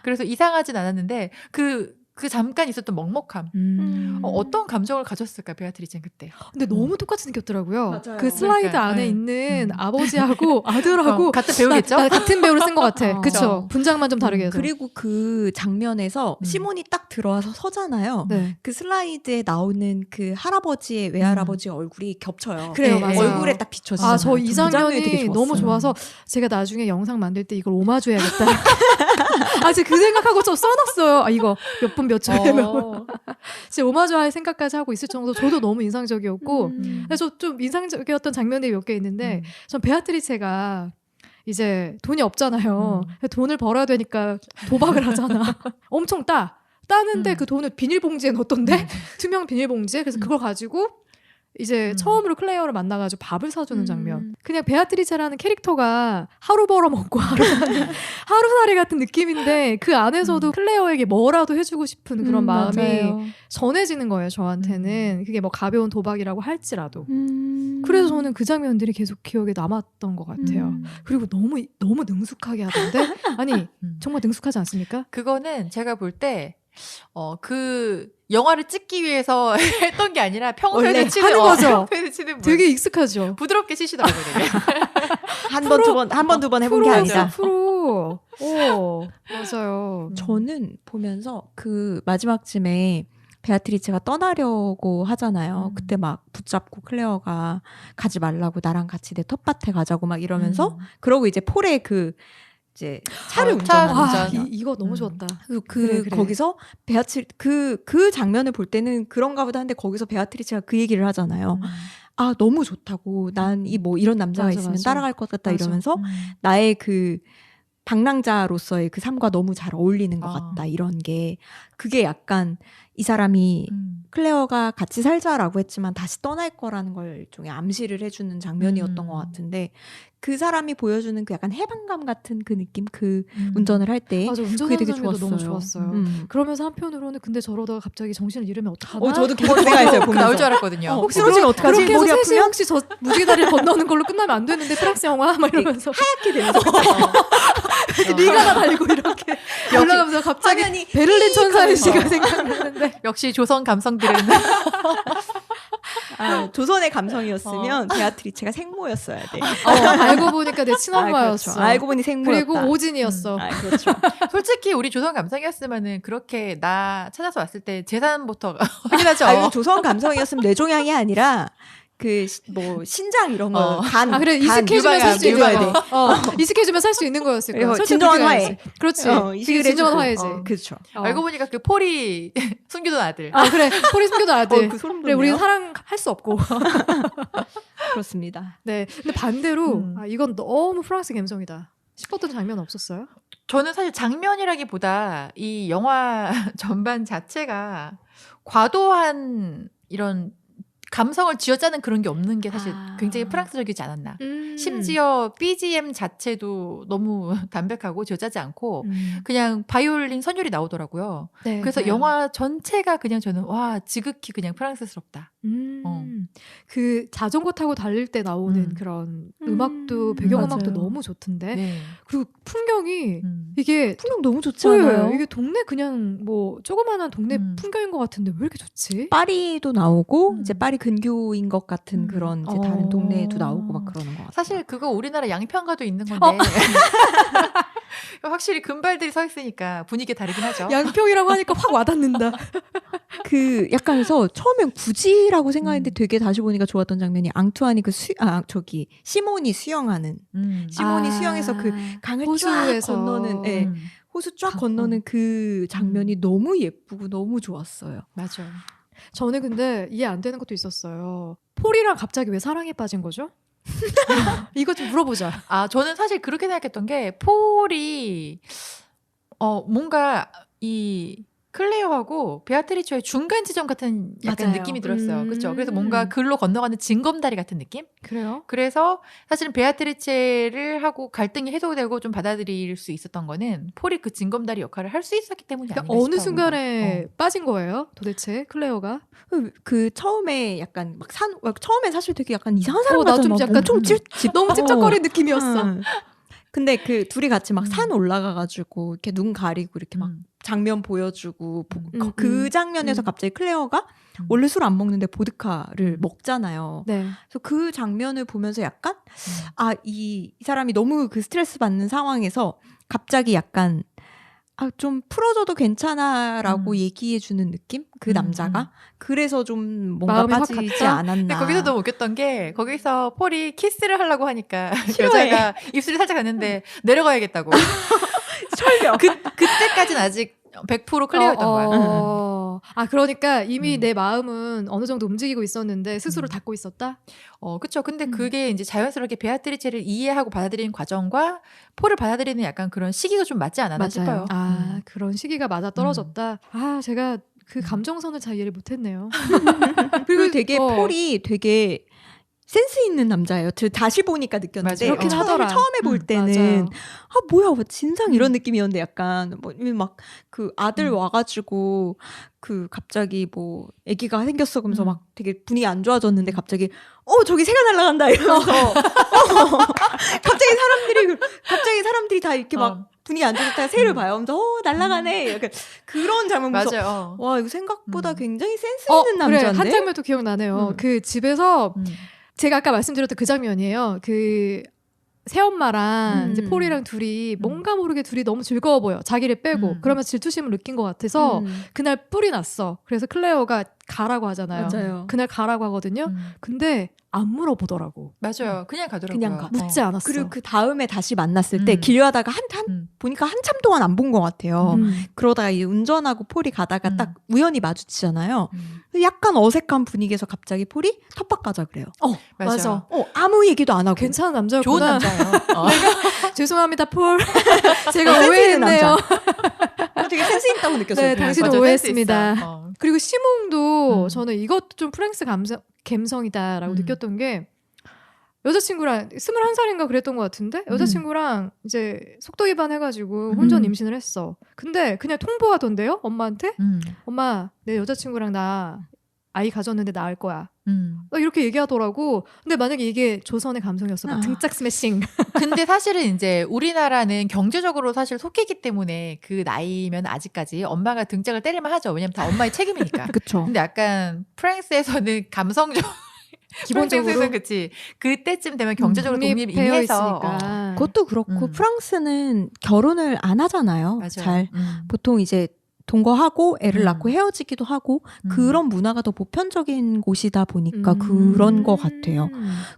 그래서 이상하진 않았는데 그 잠깐 있었던 먹먹함. 어떤 감정을 가졌을까, 베아트리체는 그때. 근데 너무 똑같이 생겼더라고요. 맞아요. 그 슬라이드 그러니까, 안에 있는 아버지하고 아들하고 같은 배우겠죠? 나 같은 배우를 쓴 것 같아. 그쵸. 분장만 좀 다르게 해서. 그리고 그 장면에서 시몬이 딱 들어와서 서잖아요. 네. 그 슬라이드에 나오는 그 할아버지의 외할아버지의 얼굴이 겹쳐요. 그래요, 맞아요. 얼굴에 딱 비춰지잖아요. 저 이 장면이 되게 좋았어요. 너무 좋아서 제가 나중에 영상 만들 때 이걸 오마주 해야겠다. 제가 그 생각하고 좀 써놨어요. 이거 몇 분 몇 초에 진짜 오마주 할 생각까지 하고 있을 정도로 저도 너무 인상적이었고 그래서 좀 인상적이었던 장면들이 몇 개 있는데 전 베아트리체가 이제 돈이 없잖아요. 돈을 벌어야 되니까 도박을 하잖아. 엄청 따는데 그 돈을 비닐봉지에 넣었던데 투명 비닐봉지에. 그래서 그걸 가지고 이제 처음으로 클레어를 만나가지고 밥을 사주는 장면. 그냥 베아트리체라는 캐릭터가 하루 벌어먹고 하루살이 같은 느낌인데 그 안에서도 클레어에게 뭐라도 해주고 싶은 그런 마음이 맞아요. 전해지는 거예요. 저한테는. 그게 뭐 가벼운 도박이라고 할지라도. 그래서 저는 그 장면들이 계속 기억에 남았던 것 같아요. 그리고 너무 능숙하게 하던데 아니 정말 능숙하지 않습니까? 그거는 제가 볼 때 그 영화를 찍기 위해서 했던 게 아니라 평소에 치는 하는 거죠. 평소에 치는 분. 되게 익숙하죠. 부드럽게 치시더라고요. 되게. 한 번, 두 번 해본 게 아니다. 프로. 맞아요. 저는 보면서 그 마지막쯤에 베아트리체가 떠나려고 하잖아요. 그때 막 붙잡고 클레어가 가지 말라고 나랑 같이 내 텃밭에 가자고 막 이러면서 그러고 이제 폴의 그 이제 차를 운전하는 이거 너무 좋았다. 그래. 거기서 그 장면을 볼 때는 그런가 보다 한데 거기서 베아트리체가 그 얘기를 하잖아요. 너무 좋다고. 난 이런 남자가 있으면 따라갈 것 같다 이러면서 나의 그 방랑자로서의 그 삶과 너무 잘 어울리는 것 같다. 이런 게 그게 약간 이 사람이 클레어가 같이 살자라고 했지만 다시 떠날 거라는 걸 일종의 암시를 해주는 장면이었던 것 같은데 그 사람이 보여주는 그 약간 해방감 같은 그 느낌, 그 운전을 할 때 맞아, 그게 운전하는 되게 장면도 좋았어요. 너무 좋았어요. 그러면서 한편으로는 근데 저러다가 갑자기 정신을 잃으면 어떡하나? 저도 계속 생각했어요. 보면서 나올 줄 알았거든요. 혹시 쓰러지면 어떡하지? 그렇게 해서 머리 셋이 아프면? 혹시 저 무지개 다리를 건너는 걸로 끝나면 안 되는데 프랑스 영화 막 이러면서 하얗게 되면서 리가가 달고 이렇게 올라가면서 갑자기 화면이 베를린 천사의 시가 생각나는데 역시 조선 감성들은 조선의 감성이었으면 베아트리체가 생모였어야 돼. 알고 보니까 내 친엄마였어. 그렇죠. 알고 보니 생모였다. 그리고 오진이었어. 그렇죠. 솔직히 우리 조선 감성이었으면은 그렇게 나 찾아서 왔을 때 재산부터 확인하죠. 조선 감성이었으면 뇌종양이 아니라 뭐 신장 이런 거 그래 이식해주면 살 수 있는 돼. 이식해주면 살 수 있는 거였을 거야. 진정한 화해. 그렇지. 이식을 진정한 화해지. 그렇죠. 알고 보니까 그 폴이 숨겨둔 아들. 그래 폴이 숨겨둔 아들. 그 소름 그래 돋네요. 우리 사랑할 수 없고. 그렇습니다. 네. 근데 반대로 이건 너무 프랑스 감성이다 싶었던 장면 없었어요? 저는 사실 장면이라기보다 이 영화 전반 자체가 과도한 이런 감성을 쥐어짜는 그런 게 없는 게 사실 굉장히 프랑스적이지 않았나. 심지어 BGM 자체도 너무 담백하고 쥐어짜지 않고 그냥 바이올린 선율이 나오더라고요. 네, 그래서 영화 전체가 그냥 저는 지극히 그냥 프랑스스럽다. 그 자전거 타고 달릴 때 나오는 그런 음악도 배경음악도 맞아요. 너무 좋던데. 네. 그리고 풍경이 이게 풍경 너무 좋지 않아요? 이게 동네 그냥 뭐 조그마한 동네 풍경인 것 같은데 왜 이렇게 좋지? 파리도 나오고 이제 파리 근교인 것 같은 그런 이제 다른 동네도 나오고 막 그러는 것 같아요. 사실 그거 우리나라 양평가도 있는 건데 확실히 금발들이 서 있으니까 분위기 다르긴 하죠. 양평이라고 하니까 확 와닿는다. 그 약간 그래서 처음엔 굳이라고 생각했는데 되게 다시 보니까 좋았던 장면이 앙투안이 시몬이 수영하는 시몬이 수영해서 그 강을 쫙 호수에서. 건너는 호수 쫙 건너는 그 장면이 너무 예쁘고 너무 좋았어요. 맞아. 저는 근데 이해 안 되는 것도 있었어요. 폴이랑 갑자기 왜 사랑에 빠진 거죠? 이거 좀 물어보자. 저는 사실 그렇게 생각했던 게 폴이 뭔가 이 클레어하고 베아트리초의 중간 지점 같은 약간 맞아요. 느낌이 들었어요. 그렇죠? 그래서 뭔가 글로 건너가는 징검다리 같은 느낌? 그래요? 그래서 사실은 베아트리체를 하고 갈등이 해소되고 좀 받아들일 수 있었던 거는 폴이 그 징검다리 역할을 할 수 있었기 때문이 아닌가 그러니까 어느 싶어요. 순간에 빠진 거예요? 도대체 클레어가? 그 처음에 약간 처음엔 사실 되게 약간 이상한 사람 나 같은 좀 약간 엄청 너무 찝쩍거리는 느낌이었어. 근데 그 둘이 같이 막 산 올라가가지고 이렇게 눈 가리고 이렇게 막 장면 보여주고 그 장면에서 갑자기 클레어가 원래 술 안 먹는데 보드카를 먹잖아요. 네. 그래서 그 장면을 보면서 약간 이 사람이 너무 그 스트레스 받는 상황에서 갑자기 약간 좀 풀어줘도 괜찮아라고 얘기해주는 느낌? 그 남자가? 그래서 좀 뭔가 마음이 확 빠지지 갔다? 않았나. 근데 거기서 너무 웃겼던 게 거기서 폴이 키스를 하려고 하니까 싫어해. 여자가 입술이 살짝 갔는데 내려가야겠다고. 철벽. 그때까지는 아직 100% 클리어였던 거야. 그러니까 이미 내 마음은 어느 정도 움직이고 있었는데 스스로 닫고 있었다? 그쵸. 근데 그게 이제 자연스럽게 베아트리체를 이해하고 받아들이는 과정과 폴을 받아들이는 약간 그런 시기가 좀 맞지 않았나 맞아요. 싶어요. 그런 시기가 맞아 떨어졌다. 제가 그 감정선을 잘 이해를 못했네요. 그리고 되게 폴이 되게 센스 있는 남자예요. 저 다시 보니까 느꼈는데 맞아요. 그렇긴 하더라. 처음에 볼 때는 맞아요. 뭐야 진상 이런 느낌이었는데 약간 막 그 아들 와가지고 그 갑자기 뭐 아기가 생겼어 그러면서 막 되게 분위기 안 좋아졌는데 갑자기 저기 새가 날아간다 이러면서 갑자기 사람들이 다 이렇게 막 분위기 안 좋다가 새를 봐요. 그러면서 날아가네. 약간 그런 장면 보면서 맞아요. 와 이거 생각보다 굉장히 센스 있는 남자인데. 그래, 한 장면도 기억나네요. 그 집에서 제가 아까 말씀드렸던 그 장면이에요. 그 새엄마랑 이제 폴이랑 둘이 뭔가 모르게 둘이 너무 즐거워 보여. 자기를 빼고. 그러면서 질투심을 느낀 것 같아서 그날 뿔이 났어. 그래서 클레어가 가라고 하잖아요. 맞아요. 그날 가라고 하거든요. 근데 안 물어보더라고. 맞아요. 그냥 가더라고요. 그냥 가. 묻지 않았어. 그리고 그 다음에 다시 만났을 때 길 가다가 보니까 한참 동안 안 본 것 같아요. 그러다가 이제 운전하고 폴이 가다가 딱 우연히 마주치잖아요. 약간 어색한 분위기에서 갑자기 폴이 텃밭 가자 그래요. 맞아. 아무 얘기도 안 하고. 괜찮은 남자였구나. 좋은 남자예요. 죄송합니다, 폴. 제가 센스 있는 오해했네요. 되게 센스 있다고 느꼈어요. 네, 당신은 맞아, 오해했습니다. 센스 있어. 그리고 시몽도 저는 이것도 좀 프랑스 감성이다라고 느꼈던 게 여자친구랑 21살인가 그랬던 것 같은데 여자친구랑 이제 속도 위반해가지고 혼전 임신을 했어. 근데 그냥 통보하던데요? 엄마한테? 엄마, 내 여자친구랑 나 아이 가졌는데 낳을 거야. 이렇게 얘기하더라고. 근데 만약에 이게 조선의 감성이었어. 막 등짝 스매싱. 근데 사실은 이제 우리나라는 경제적으로 사실 속기기 때문에 그 나이면 아직까지 엄마가 등짝을 때릴만 하죠. 왜냐면 다 엄마의 책임이니까. 그쵸. 근데 약간 프랑스에서는 감성적 기본적으로 그치. 그때쯤 되면 경제적으로 독립이 독립되어 해서 있으니까. 그것도 그렇고 프랑스는 결혼을 안 하잖아요. 맞아요. 잘 보통 이제 동거하고 애를 낳고 헤어지기도 하고 그런 문화가 더 보편적인 곳이다 보니까 그런 것 같아요.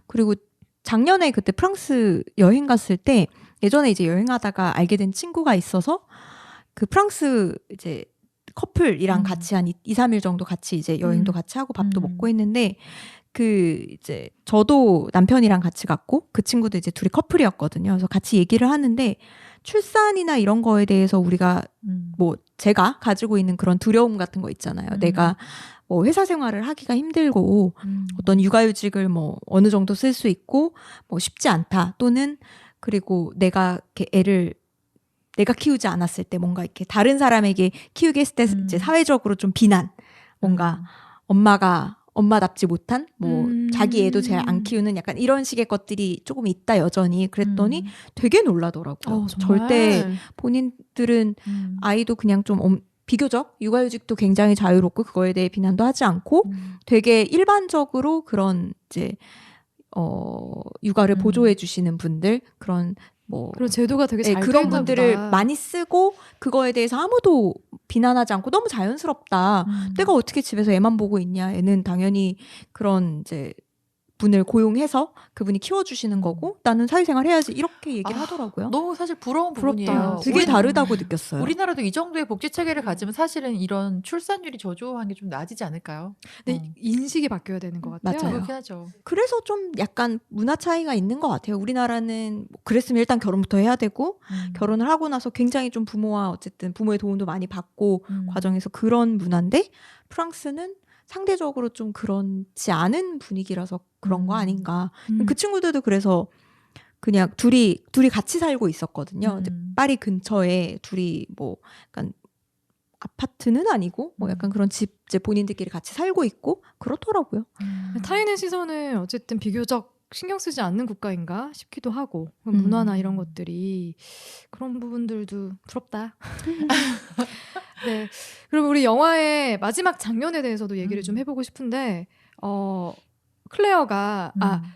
그리고 작년에 그때 프랑스 여행 갔을 때 예전에 이제 여행하다가 알게 된 친구가 있어서 그 프랑스 이제 커플이랑 같이 한 2, 3일 정도 같이 이제 여행도 같이 하고 밥도 먹고 했는데 그 이제 저도 남편이랑 같이 갔고 그 친구도 이제 둘이 커플이었거든요. 그래서 같이 얘기를 하는데 출산이나 이런 거에 대해서 우리가 뭐 제가 가지고 있는 그런 두려움 같은 거 있잖아요. 내가 뭐 회사 생활을 하기가 힘들고 어떤 육아휴직을 뭐 어느 정도 쓸 수 있고 뭐 쉽지 않다 또는 그리고 내가 이렇게 애를 내가 키우지 않았을 때 뭔가 이렇게 다른 사람에게 키우게 했을 때 이제 사회적으로 좀 비난 뭔가 엄마답지 못한 뭐 자기 애도 잘 안 키우는 약간 이런 식의 것들이 조금 있다 여전히 그랬더니 되게 놀라더라고요. 절대 본인들은 아이도 그냥 좀 비교적 육아휴직도 굉장히 자유롭고 그거에 대해 비난도 하지 않고 되게 일반적으로 그런 이제 육아를 보조해 주시는 분들 그런 그런 제도가 되게 잘 그런 되나 분들을 보다. 많이 쓰고 그거에 대해서 아무도 비난하지 않고 너무 자연스럽다. 내가 어떻게 집에서 애만 보고 있냐. 애는 당연히 그런 이제 분을 고용해서 그분이 키워주시는 거고 나는 사회생활 해야지 이렇게 얘기를 하더라고요. 너무 사실 부러운 부분이에요. 부럽다. 되게 다르다고 느꼈어요. 우리나라도 이 정도의 복지 체계를 가지면 사실은 이런 출산율이 저조한 게 좀 나아지지 않을까요? 근데 인식이 바뀌어야 되는 것 같아요. 맞아요. 그렇긴 하죠. 그래서 좀 약간 문화 차이가 있는 것 같아요. 우리나라는 그랬으면 일단 결혼부터 해야 되고 결혼을 하고 나서 굉장히 좀 부모와 어쨌든 부모의 도움도 많이 받고 과정에서 그런 문화인데 프랑스는 상대적으로 좀 그렇지 않은 분위기라서 그런 거 아닌가. 그 친구들도 그래서 그냥 둘이 같이 살고 있었거든요. 이제 파리 근처에 둘이 뭐 약간 아파트는 아니고 뭐 약간 그런 집 이제 본인들끼리 같이 살고 있고 그렇더라고요. 타인의 시선을 어쨌든 비교적 신경 쓰지 않는 국가인가 싶기도 하고 문화나 이런 것들이 그런 부분들도 부럽다. 네. 그럼 우리 영화의 마지막 장면에 대해서도 얘기를 좀 해보고 싶은데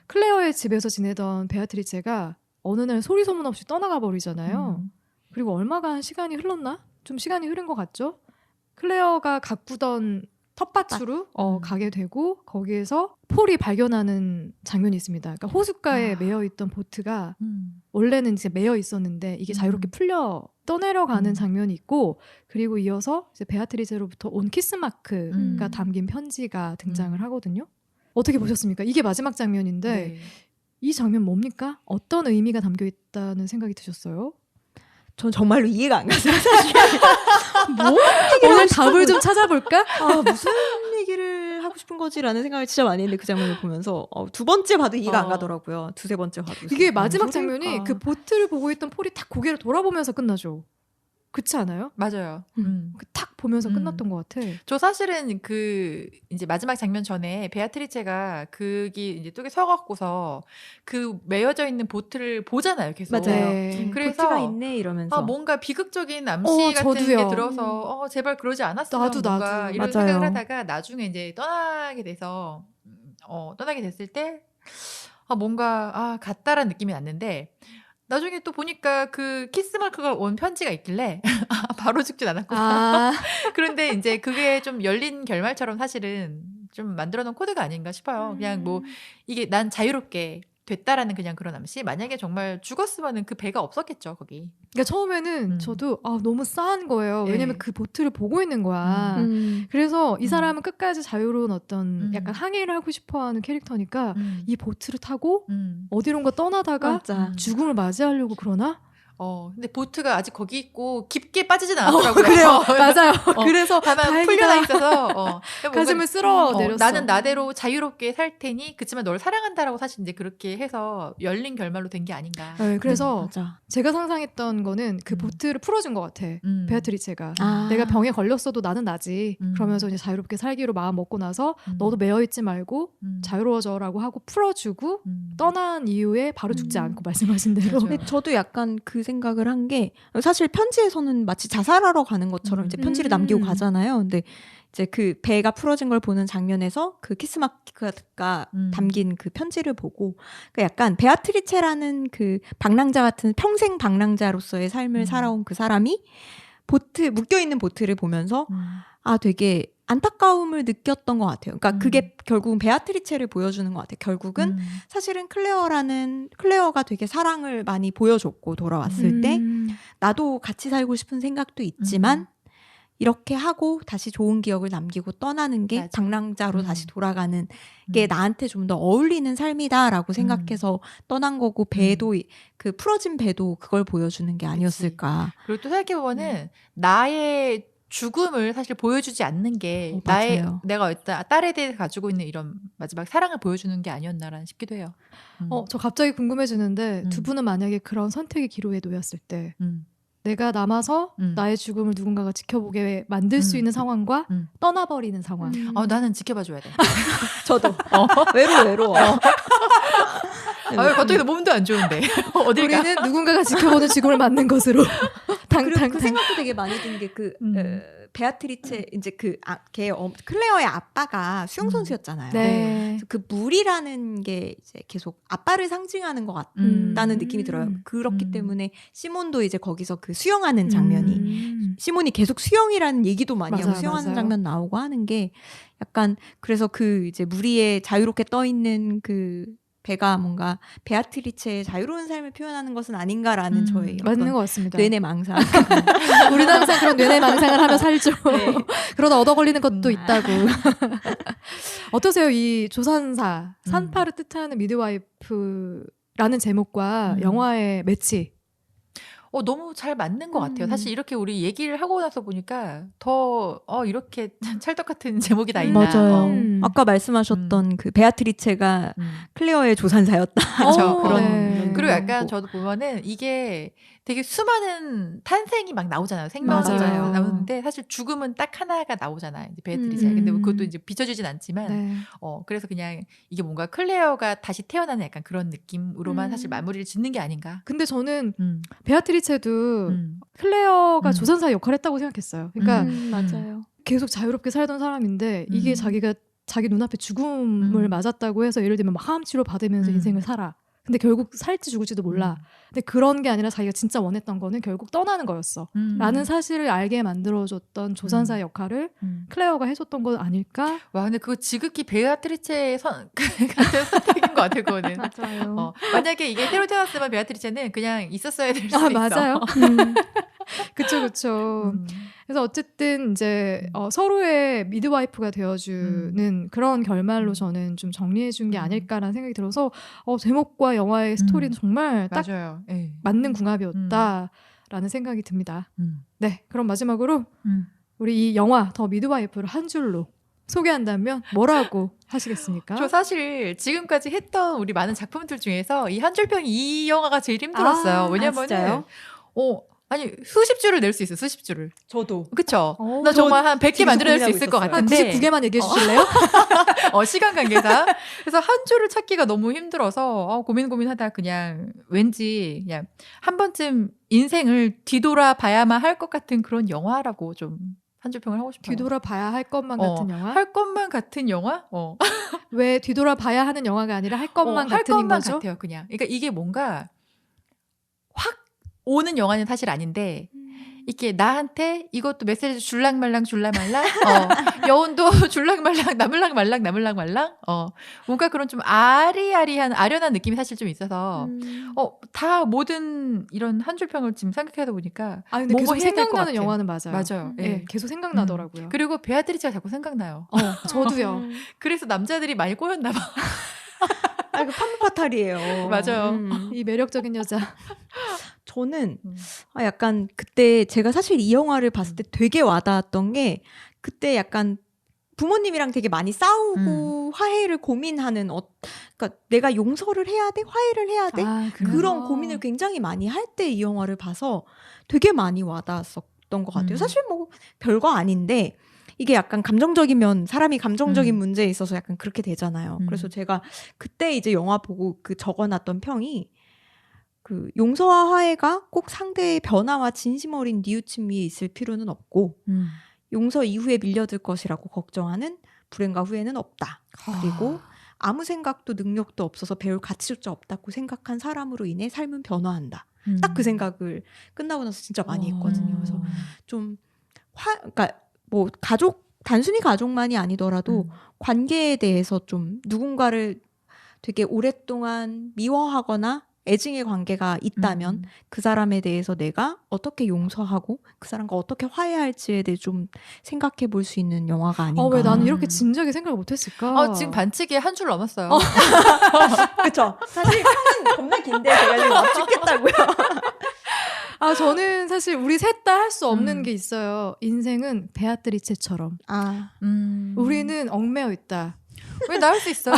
클레어의 집에서 지내던 베아트리체가 어느 날 소리 소문 없이 떠나가 버리잖아요. 그리고 얼마간 시간이 흘렀나? 좀 시간이 흐른 것 같죠? 클레어가 가꾸던 텃밭으로 가게 되고 거기에서 폴이 발견하는 장면이 있습니다. 그러니까 호숫가에 매여있던 보트가 원래는 이제 매여 있었는데 이게 자유롭게 풀려 떠내려가는 장면이 있고 그리고 이어서 이제 베아트리체로부터 온 키스마크가 담긴 편지가 등장을 하거든요. 어떻게 보셨습니까? 이게 마지막 장면인데 네. 이 장면 뭡니까? 어떤 의미가 담겨 있다는 생각이 드셨어요? 전 정말로 이해가 안 갔어요. 사실. 오늘 답을 좀 찾아볼까? 무슨 얘기를 하고 싶은 거지라는 생각을 진짜 많이 했는데 그 장면을 보면서 두 번째 봐도 이해가 안 가더라고요. 두세 번째 봐도. 이게 마지막 장면이 그 보트를 보고 있던 폴이 탁 고개를 돌아보면서 끝나죠. 그렇지 않아요? 맞아요. 탁 보면서 끝났던 것 같아. 저 사실은 그 이제 마지막 장면 전에 베아트리체가 거기 이제 뚝에 서갖고서 그 매여져 있는 보트를 보잖아요, 계속. 맞아요. 네. 그래서 보트가 있네 이러면서. 뭔가 비극적인 암시 같은 저도요. 게 들어서 제발 그러지 않았으면 나도. 뭔가 이런 맞아요. 생각을 하다가 나중에 이제 떠나게 됐을 때 뭔가 같다라는 느낌이 났는데 나중에 또 보니까 그 키스마크가 온 편지가 있길래 바로 죽진 않았구나. 그런데 이제 그게 좀 열린 결말처럼 사실은 좀 만들어 놓은 코드가 아닌가 싶어요. 그냥 뭐 이게 난 자유롭게 됐다라는 그냥 그런 암시. 만약에 정말 죽었으면은 그 배가 없었겠죠, 거기. 그러니까 처음에는 저도 너무 싸한 거예요. 왜냐면 네. 그 보트를 보고 있는 거야. 그래서 이 사람은 끝까지 자유로운 어떤 약간 항해를 하고 싶어하는 캐릭터니까 이 보트를 타고 어디론가 떠나다가 맞아. 죽음을 맞이하려고 그러나? 근데 보트가 아직 거기 있고 깊게 빠지진 않았더라고요. 그래요. 맞아요. 그래서 다만 다행이다. 풀려나 있어서 가슴을 쓸어 내렸어. 나는 나대로 자유롭게 살 테니 그치만 널 사랑한다라고 사실 이제 그렇게 해서 열린 결말로 된 게 아닌가. 네, 그래서 맞아. 제가 상상했던 거는 그 보트를 풀어준 것 같아. 베아트리체가. 내가 병에 걸렸어도 나는 나지. 그러면서 이제 자유롭게 살기로 마음 먹고 나서 너도 매여있지 말고 자유로워져라고 하고 풀어주고 떠난 이후에 바로 죽지 않고 말씀하신 대로. 맞아요. 근데 저도 약간 그 생각을 한 게 사실 편지에서는 마치 자살하러 가는 것처럼 이제 편지를 남기고 가잖아요. 근데 이제 그 배가 풀어진 걸 보는 장면에서 그 키스마크가 담긴 그 편지를 보고 그러니까 약간 베아트리체라는 그 방랑자 같은 평생 방랑자로서의 삶을 살아온 그 사람이 묶여있는 보트를 보면서 되게 안타까움을 느꼈던 것 같아요. 그러니까 그게 결국은 베아트리체를 보여주는 것 같아요. 결국은 사실은 클레어가 되게 사랑을 많이 보여줬고 돌아왔을 때 나도 같이 살고 싶은 생각도 있지만 이렇게 하고 다시 좋은 기억을 남기고 떠나는 게 맞아. 방랑자로 다시 돌아가는 게 나한테 좀 더 어울리는 삶이다라고 생각해서 떠난 거고 배도 그 풀어진 배도 그걸 보여주는 게 아니었을까. 그리고 또 생각해보면은 나의 죽음을 사실 보여주지 않는 게 맞아요. 내가 딸에 대해 가지고 있는 이런 마지막 사랑을 보여주는 게 아니었나라는 싶기도 해요. 저 갑자기 궁금해지는데 두 분은 만약에 그런 선택의 기로에 놓였을 때 내가 남아서 나의 죽음을 누군가가 지켜보게 만들 수 있는 상황과 떠나버리는 상황. 나는 지켜봐줘야 돼. 저도 외로워. 왜 갑자기 몸도 안 좋은데 어딜 가? 우리는 누군가가 지켜보는 죽음을 맞는 것으로 그리고 그 생각도 되게 많이 든 게 베아트리체 이제 클레어의 아빠가 수영 선수였잖아요. 네. 그래서 그 물이라는 게 이제 계속 아빠를 상징하는 것 같다는 느낌이 들어요. 그렇기 때문에 시몬도 이제 거기서 그 수영하는 장면이 시몬이 계속 수영이라는 얘기도 많이 하고 맞아요, 수영하는 맞아요. 장면 나오고 하는 게 약간 그래서 그 이제 물 위에 자유롭게 떠 있는 그 배가 뭔가 베아트리체의 자유로운 삶을 표현하는 것은 아닌가라는 저의 맞는 어떤 것 같습니다. 뇌내 망상. 우리는 항상 그런 뇌내 망상을 하며 살죠. 네. 그러다 얻어 걸리는 것도 있다고. 어떠세요? 이 조산사, 산파를 뜻하는 미드와이프라는 제목과 영화의 매치. 너무 잘 맞는 것 같아요. 사실 이렇게 우리 얘기를 하고 나서 보니까 더 이렇게 찰떡 같은 제목이 다 있나. 맞아요. 아까 말씀하셨던 그 베아트리체가 클레어의 조산사였다. 그렇죠. 그런 네. 그리고 약간 거. 저도 보면은 이게 되게 수많은 탄생이 막 나오잖아요. 생명이 맞아요. 나오는데 사실 죽음은 딱 하나가 나오잖아요. 이제 베아트리체. 근데 그것도 이제 비춰지진 않지만 네. 그래서 그냥 이게 뭔가 클레어가 다시 태어나는 약간 그런 느낌으로만 사실 마무리를 짓는 게 아닌가. 근데 저는 음. 베아트리체도 클레어가 음. 조산사 역할을 했다고 생각했어요. 그러니까 맞아요. 계속 자유롭게 살던 사람인데 이게 자기가 자기 눈앞에 죽음을 맞았다고 해서 예를 들면 막 항암 치료 받으면서 인생을 살아. 근데 결국 살지 죽을지도 몰라. 근데 그런 게 아니라 자기가 진짜 원했던 거는 결국 떠나는 거였어. 라는 사실을 알게 만들어줬던 조산사 역할을 클레어가 해줬던 건 아닐까? 와, 근데 그거 지극히 베아트리체의 같은 선택인 것 같아요, 그거는. 맞아요. 만약에 이게 새로 태어났으면 베아트리체는 그냥 있었어야 될 수도 있어. 맞아요. 그쵸. 그래서 어쨌든 이제 서로의 미드와이프가 되어주는 그런 결말로 저는 좀 정리해준 게 아닐까라는 생각이 들어서 제목과 영화의 스토리는 정말 딱 맞아요. 네. 맞는 궁합이었다라는 생각이 듭니다. 네, 그럼 마지막으로 우리 이 영화 더 미드와이프를 한 줄로 소개한다면 뭐라고 하시겠습니까? 저 사실 지금까지 했던 우리 많은 작품들 중에서 이 한 줄평이 이 영화가 제일 힘들었어요. 왜냐면은 아니 수십 줄을 낼 수 있어요. 수십 줄을. 저도. 그쵸? 나 정말 한 100개 만들어낼 수 있을 것 있었어요. 같은데 99개만 얘기해 주실래요? 시간 관계상. 그래서 한 줄을 찾기가 너무 힘들어서 고민하다가 그냥 왠지 그냥 한 번쯤 인생을 뒤돌아봐야만 할 것 같은 그런 영화라고 좀 한 줄 평을 하고 싶어요. 뒤돌아봐야 할 것만 같은 영화? 할 것만 같은 영화? 왜 뒤돌아봐야 하는 영화가 아니라 할 것만 할 같은 것만 거죠? 같아요, 그냥. 그러니까 이게 뭔가 확 오는 영화는 사실 아닌데 이렇게 나한테 이것도 메시지 줄랑말랑 여운도 줄랑말랑 나물랑말랑 뭔가 그런 좀 아리아리한 아련한 느낌이 사실 좀 있어서 다 모든 이런 한 줄평을 지금 생각해다 보니까 근데 계속 해야 될것 생각나는 같아. 영화는 맞아요. 맞아요. 네, 계속 생각나더라고요. 그리고 베아트리체가 자꾸 생각나요. 저도요. 그래서 남자들이 많이 꼬였나 봐. 그 판무파탈이에요. 맞아요. 이 매력적인 여자. 저는 약간 그때 제가 사실 이 영화를 봤을 때 되게 와닿았던 게 그때 약간 부모님이랑 되게 많이 싸우고 화해를 고민하는 그러니까 내가 용서를 해야 돼? 화해를 해야 돼? 그런 고민을 굉장히 많이 할 때 이 영화를 봐서 되게 많이 와닿았었던 것 같아요. 사실 뭐 별거 아닌데 이게 약간 감정적이면 사람이 감정적인 문제에 있어서 약간 그렇게 되잖아요. 그래서 제가 그때 이제 영화 보고 그 적어놨던 평이 그 용서와 화해가 꼭 상대의 변화와 진심 어린 뉘우침 위에 있을 필요는 없고 용서 이후에 밀려들 것이라고 걱정하는 불행과 후회는 없다. 그리고 아무 생각도 능력도 없어서 배울 가치조차 없다고 생각한 사람으로 인해 삶은 변화한다. 딱 그 생각을 끝나고 나서 진짜 많이 했거든요. 그래서 좀 그러니까 뭐 단순히 가족만이 아니더라도 관계에 대해서 좀 누군가를 되게 오랫동안 미워하거나 애증의 관계가 있다면 그 사람에 대해서 내가 어떻게 용서하고 그 사람과 어떻게 화해할지에 대해 좀 생각해 볼 수 있는 영화가 아닌가. 왜 나는 이렇게 진지하게 생각을 못했을까? 지금 반칙에 한 줄 넘었어요. 그쵸. 사실 평은 겁나 긴데 제가 지금 막 죽겠다고요. 저는 사실 우리 셋 다 할 수 없는 게 있어요. 인생은 베아트리체처럼. 우리는 얽매여 있다. 왜 나 할 수 있어요?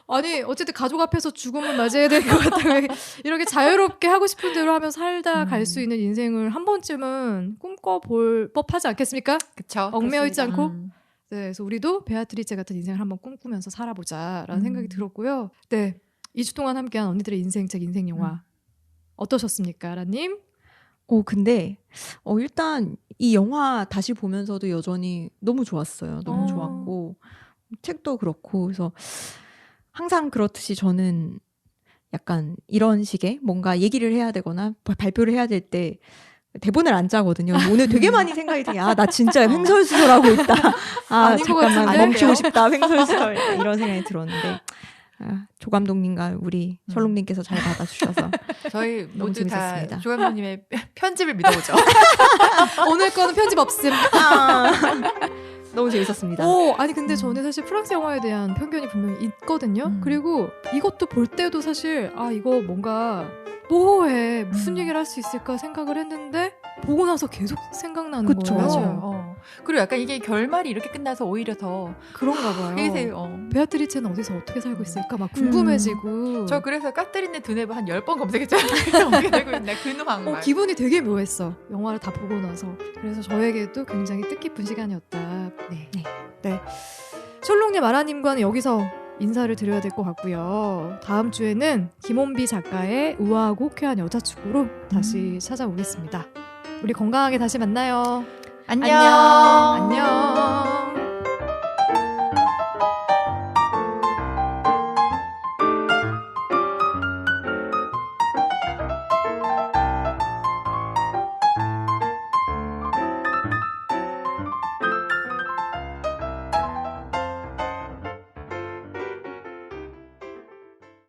아니 어쨌든 가족 앞에서 죽음을 맞이해야 될 것 같아요. 이렇게 자유롭게 하고 싶은 대로 하면 살다 갈 수 있는 인생을 한 번쯤은 꿈꿔볼 법하지 않겠습니까? 그쵸. 얽매여 있지 않고. 그렇습니다. 네, 그래서 우리도 베아트리체 같은 인생을 한번 꿈꾸면서 살아보자라는 생각이 들었고요. 네, 2주 동안 함께한 언니들의 인생책 인생 영화 어떠셨습니까, 라님? 근데 일단 이 영화 다시 보면서도 여전히 너무 좋았어요. 너무 좋았고 책도 그렇고 그래서 항상 그렇듯이 저는 약간 이런 식의 뭔가 얘기를 해야 되거나 발표를 해야 될 때 대본을 안 짜거든요. 오늘 되게 많이 생각이 들게 나 진짜 횡설수설하고 있다. 아닌 것 잠깐만 같은데? 멈추고 싶다. 횡설수설 이런 생각이 들었는데 조 감독님과 우리 철롱님께서 잘 받아주셔서 저희 너무 모두 다 재밌었습니다. 조 감독님의 편집을 믿어보죠. 오늘 거는 편집 없음. 너무 재밌었습니다. 아니 근데 저는 사실 프랑스 영화에 대한 편견이 분명히 있거든요. 그리고 이것도 볼 때도 사실 이거 뭔가 모호해 무슨 얘기를 할 수 있을까 생각을 했는데 보고 나서 계속 생각나는 그쵸. 거예요. 맞아요. 그리고 약간 이게 결말이 이렇게 끝나서 오히려 더 그런가 봐요. 되게 베아트리체는 어디서 어떻게 살고 있을까 막 궁금해지고 저 그래서 까뜨린네 두뇌부 한 10번 검색했잖아요. 어떻게 되고 있나 그놈 항말. 기분이 되게 묘했어. 영화를 다 보고 나서. 그래서 저에게도 굉장히 뜻깊은 시간이었다. 네. 솔롱님, 아라님과는 여기서 인사를 드려야 될 것 같고요. 다음 주에는 김원비 작가의 우아하고 호쾌한 여자축으로 다시 찾아오겠습니다. 우리 건강하게 다시 만나요. 안녕. 안녕.